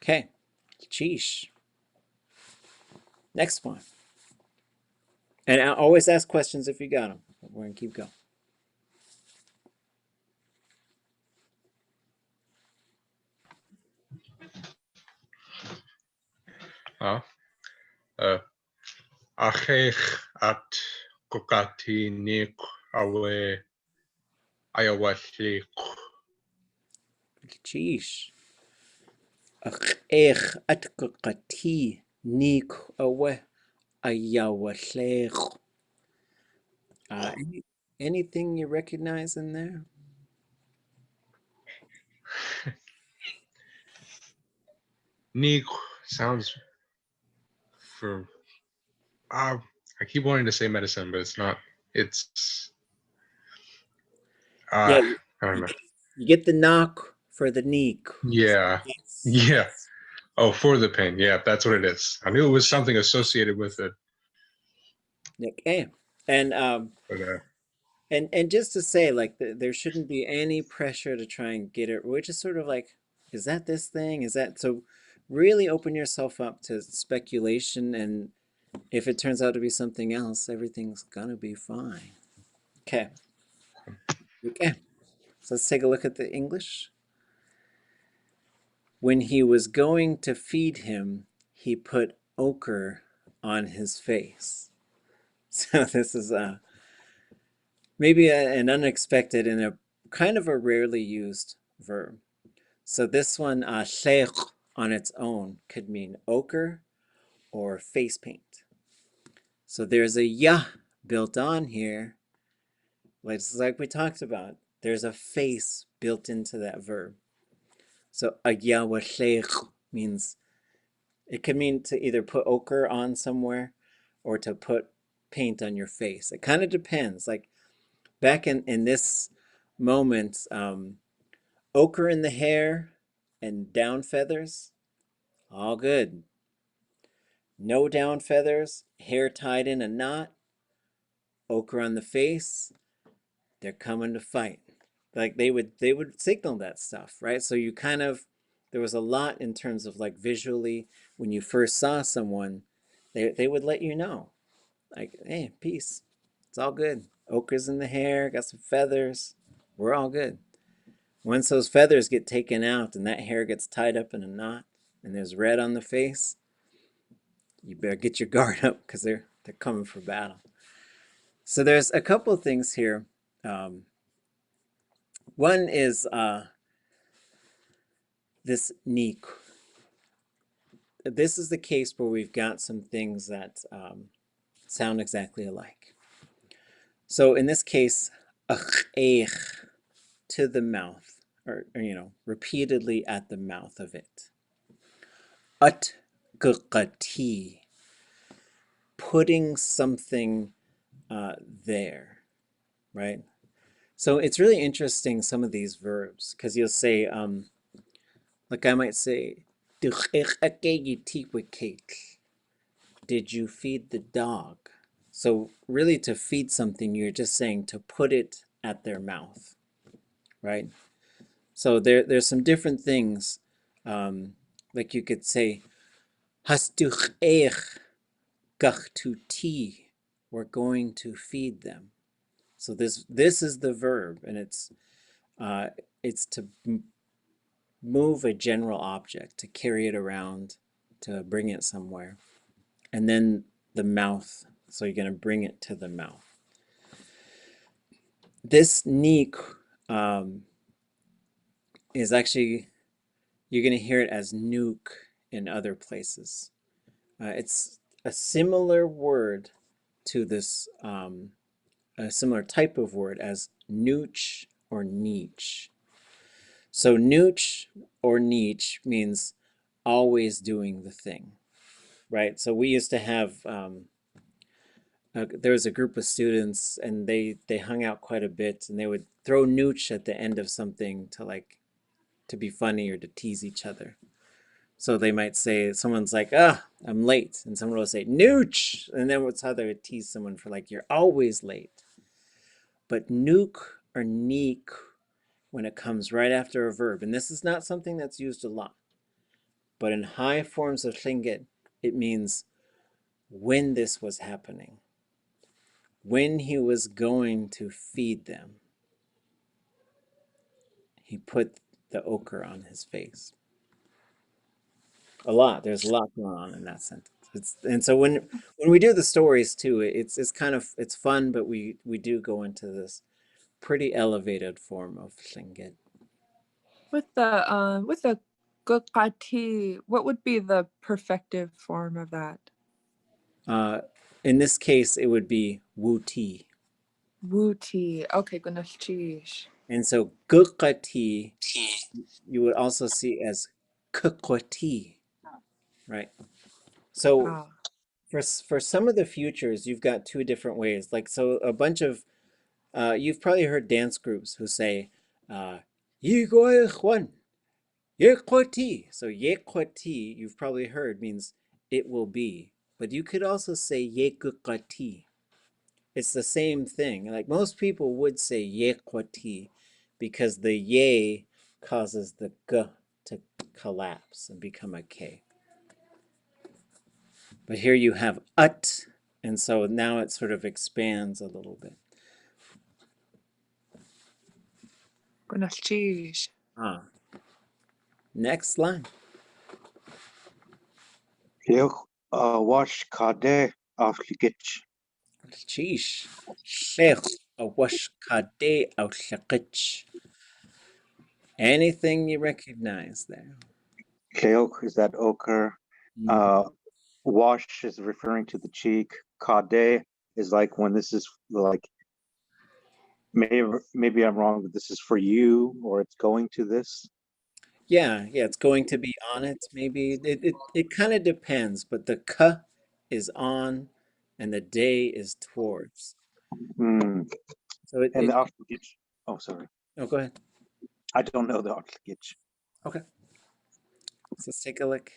Okay, sheesh. Next one. And I always ask questions if you got them. We're going to keep going. Achech at kokati nik awe ayawashik. Sheesh. Ech at kakati nik awe ayawashlech. Anything you recognize in there? Nik sounds for I keep wanting to say medicine, but it's not. It's Yeah, I don't know. you get the knock for the neek. Yeah. Yeah. Oh, for the pain. Yeah, that's what it is. I knew it was something associated with it. Okay. And But and just to say, like, there shouldn't be any pressure to try and get it. We're just sort of like is that this thing? Is that so? Really open yourself up to speculation, and if it turns out to be something else, everything's gonna be fine. Okay. Okay. So let's take a look at the English. When he was going to feed him, he put ochre on his face. So this is maybe an unexpected and a kind of a rarely used verb. So this one, sheikh, on its own could mean ochre or face paint. So there's a ya built on here, like we talked about. There's a face built into that verb. So a ya wa sheikh means, it could mean to either put ochre on somewhere or to put paint on your face. It kind of depends. Like back in this moment, ochre in the hair and down feathers, all good. No down feathers, hair tied in a knot, ochre on the face, they're coming to fight. Like they would signal that stuff, right? So you kind of, there was a lot in terms of like visually when you first saw someone, they would let you know, like, hey, peace, it's all good. Ochre's in the hair, got some feathers, we're all good. Once those feathers get taken out and that hair gets tied up in a knot and there's red on the face, you better get your guard up because they're coming for battle. So there's a couple of things here. One is this nik. This is the case where we've got some things that sound exactly alike. So in this case, to the mouth, or repeatedly at the mouth of it. Atgqati, putting something there, right? So it's really interesting, some of these verbs, because you'll say, like I might say, did you feed the dog? So really to feed something, you're just saying to put it at their mouth, right? So there's some different things, like you could say, we're going to feed them. So this is the verb, and it's to move a general object, to carry it around, to bring it somewhere. And then the mouth, so you're going to bring it to the mouth. This nik is actually, you're going to hear it as nuke in other places. It's a similar word to this, a similar type of word as nooch or niche. So nooch or niche means always doing the thing, right? So we used to have, there was a group of students and they hung out quite a bit, and they would throw nooch at the end of something to be funny or to tease each other. So they might say, someone's like, I'm late. And someone will say, nooch. And then it's how they would tease someone for like, you're always late. But nuke or neek, when it comes right after a verb, and this is not something that's used a lot, but in high forms of Tlingit, it means when this was happening, when he was going to feed them, he put the ochre on his face. There's a lot going on in that sentence. And so when we do the stories too, it's kind of, it's fun, but we do go into this pretty elevated form of Tlingit. With the gukati, what would be the perfective form of that? In this case, it would be wuti. Wuti. Okay, goodness. And so gukati, you would also see as kukwati, right? So for some of the futures, you've got two different ways. Like, so a bunch of, you've probably heard dance groups who say, Yigoichwan, yekwati. So yekwati, you've probably heard, means it will be. But you could also say yekukati. It's the same thing. Like most people would say yekwati because the ye causes the g to collapse and become a K. But here you have ut, and so now it sort of expands a little bit. Gonalchish. Next line. Wash kade afligich. Sheesh. Sheikh awash kade outshakich. Anything you recognize there? Keok is that ochre. Wash is referring to the cheek. Kade is like when this is like, maybe I'm wrong, but this is for you, or it's going to this. Yeah, it's going to be on it, maybe. It kind of depends, but the ka is on and the day is towards. So And the afligich. Oh, sorry. Oh, go ahead. I don't know the afligich. Okay. So let's take a look.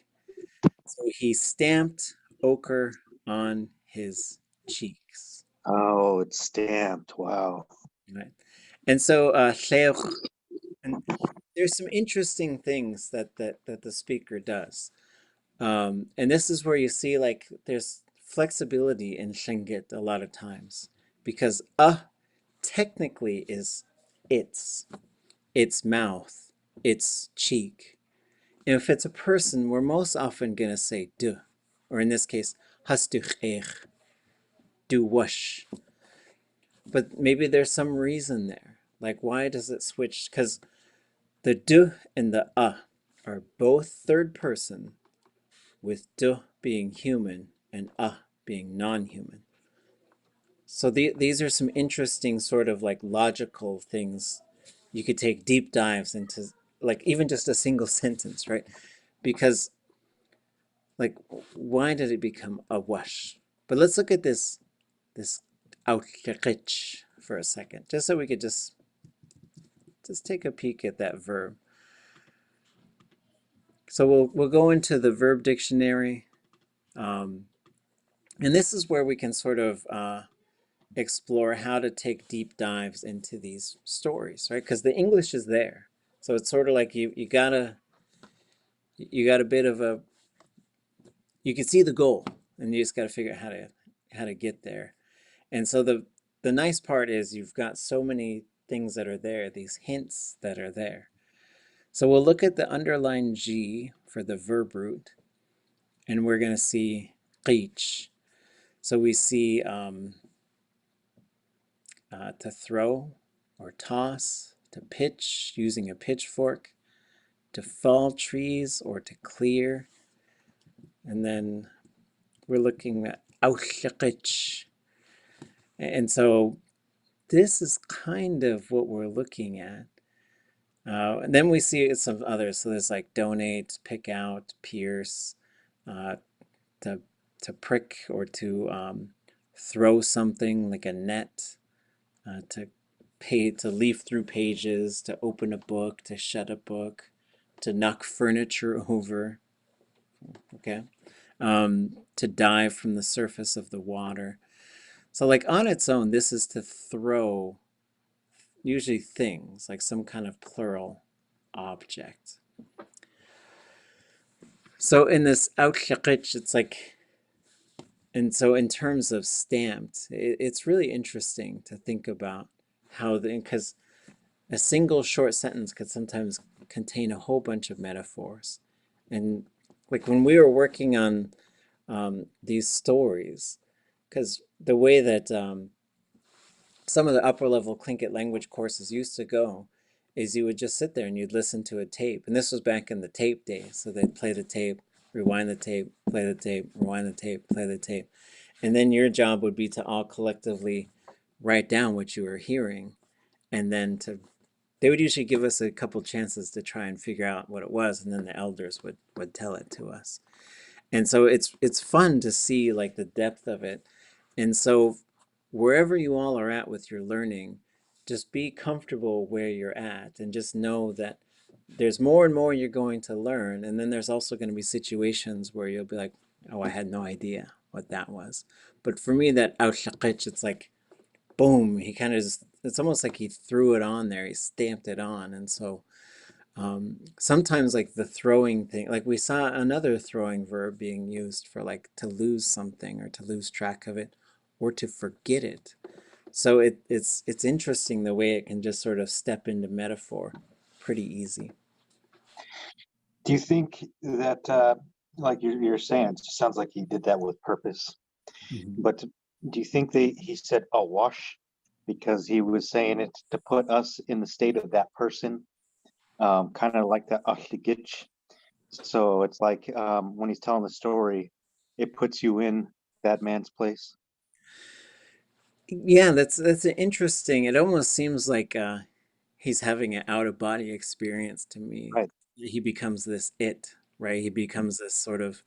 So he stamped ochre on his cheeks. Oh, it's stamped. Wow. Right. And so and there's some interesting things that the speaker does. And this is where you see like there's flexibility in Tlingit a lot of times because technically is its mouth, its cheek. And if it's a person, we're most often going to say du, or in this case, hastu do wash. But maybe there's some reason there. Like, why does it switch? Because the du and the are both third person, with du being human and being non-human. So these are some interesting sort of like logical things. You could take deep dives into like even just a single sentence, right? Because like why did it become a wash? But let's look at this outliqich for a second, just so we could just take a peek at that verb. So we'll go into the Verb Dictionary, and this is where we can sort of explore how to take deep dives into these stories, right? Because the English is there, so it's sort of like you got a bit of a, you can see the goal, and you just got to figure out how to get there. And so the nice part is you've got so many things that are there, these hints that are there. So we'll look at the underlined G for the verb root, and we're going to see qeech. So we see to throw or toss, to pitch using a pitchfork, to fall trees or to clear. And then we're looking at outliqich. And so this is kind of what we're looking at. And then we see some others. So there's like donate, pick out, pierce, to prick or to throw something like a net, to leaf through pages, to open a book, to shut a book, to knock furniture over, okay, to dive from the surface of the water. So like on its own, this is to throw usually things, like some kind of plural object. So in this outliqich, it's like, and so in terms of stamped, it's really interesting to think about how because a single short sentence could sometimes contain a whole bunch of metaphors. And like when we were working on these stories, because the way that some of the upper level Tlingit language courses used to go is you would just sit there and you'd listen to a tape. And this was back in the tape days. So they'd play the tape, rewind the tape, play the tape, rewind the tape, play the tape. And then your job would be to all collectively write down what you were hearing. And then they would usually give us a couple chances to try and figure out what it was. And then the elders would tell it to us. And so it's fun to see like the depth of it. And so wherever you all are at with your learning, just be comfortable where you're at and just know that there's more and more you're going to learn. And then there's also going to be situations where you'll be like, oh, I had no idea what that was. But for me, that outliqich, it's like, boom, he kind of just, it's almost like he threw it on there. He stamped it on. And so Sometimes like the throwing thing, like we saw another throwing verb being used for like to lose something or to lose track of it or to forget it. So it's interesting the way it can just sort of step into metaphor pretty easy. Do you think that, like you're saying, it sounds like he did that with purpose? But do you think he said awash because he was saying it to put us in the state of that person, kind of like that ʼatángi? So it's like when he's telling the story, it puts you in that man's place. Yeah, that's interesting. It almost seems like he's having an out-of-body experience to me. Right. He becomes this it, right? He becomes this sort of,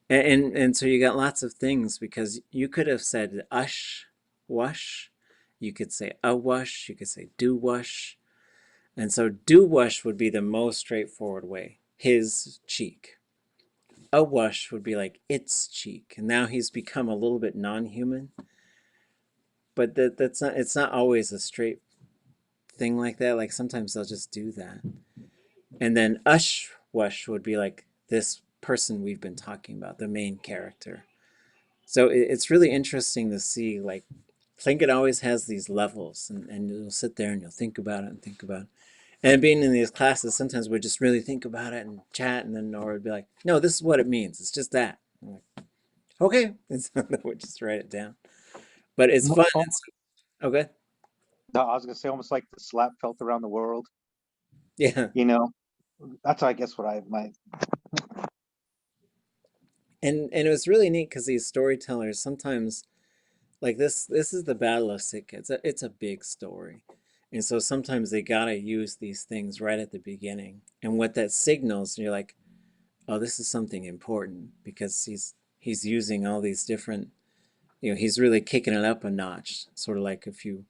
and so you got lots of things because you could have said ush, wash, you could say a wash, you could say do wash, and so do wash would be the most straightforward way. His cheek. A wash would be like its cheek, and now he's become a little bit non-human. But that's not. It's not always a straight thing like that. Like sometimes they'll just do that. And then ush wash would be like this person we've been talking about, the main character. So it's really interesting to see, like, Tlingit always has these levels, and you'll sit there and you'll think about it and think about it. And being in these classes, sometimes we just really think about it and chat, and then Nora would be like, no, this is what it means. It's just that. I'm like, okay. And so we just write it down. But it's fun. Okay. No, I was gonna say almost like the slap felt around the world. Yeah. You know, that's I guess what I might. And it was really neat because these storytellers sometimes, like this is the Battle of Sitka. It's a big story, and so sometimes they gotta use these things right at the beginning. And what that signals, you're like, oh, this is something important because he's using all these different, he's really kicking it up a notch. Sort of like if you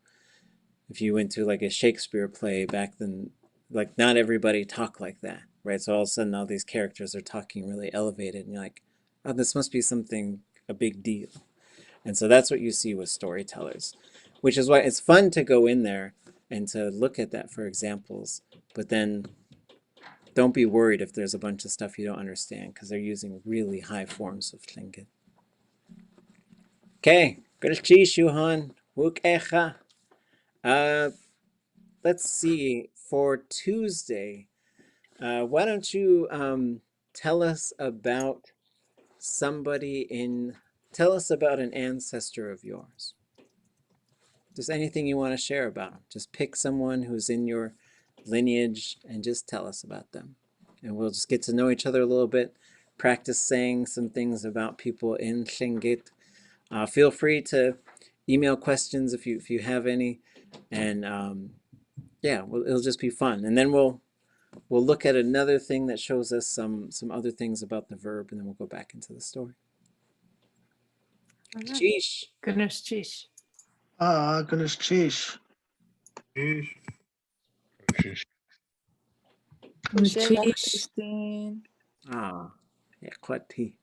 went to like a Shakespeare play back then, like not everybody talked like that, right? So all of a sudden all these characters are talking really elevated, and you're like, oh, this must be something, a big deal. And so that's what you see with storytellers, which is why it's fun to go in there and to look at that for examples. But then don't be worried if there's a bunch of stuff you don't understand because they're using really high forms of Tlingit. Okay, Shuhan, Wukecha. Let's see, for Tuesday, why don't you tell us about tell us about an ancestor of yours. Just anything you want to share about them. Just pick someone who's in your lineage and just tell us about them. And we'll just get to know each other a little bit, practice saying some things about people in Tlingit. Feel free to email questions if you have any. And yeah, it'll just be fun. And then we'll look at another thing that shows us some other things about the verb, and then we'll go back into the story. Sheesh. Goodness, cheesh. Goodness, cheesh. Cheese. Ah, yeah, kwati.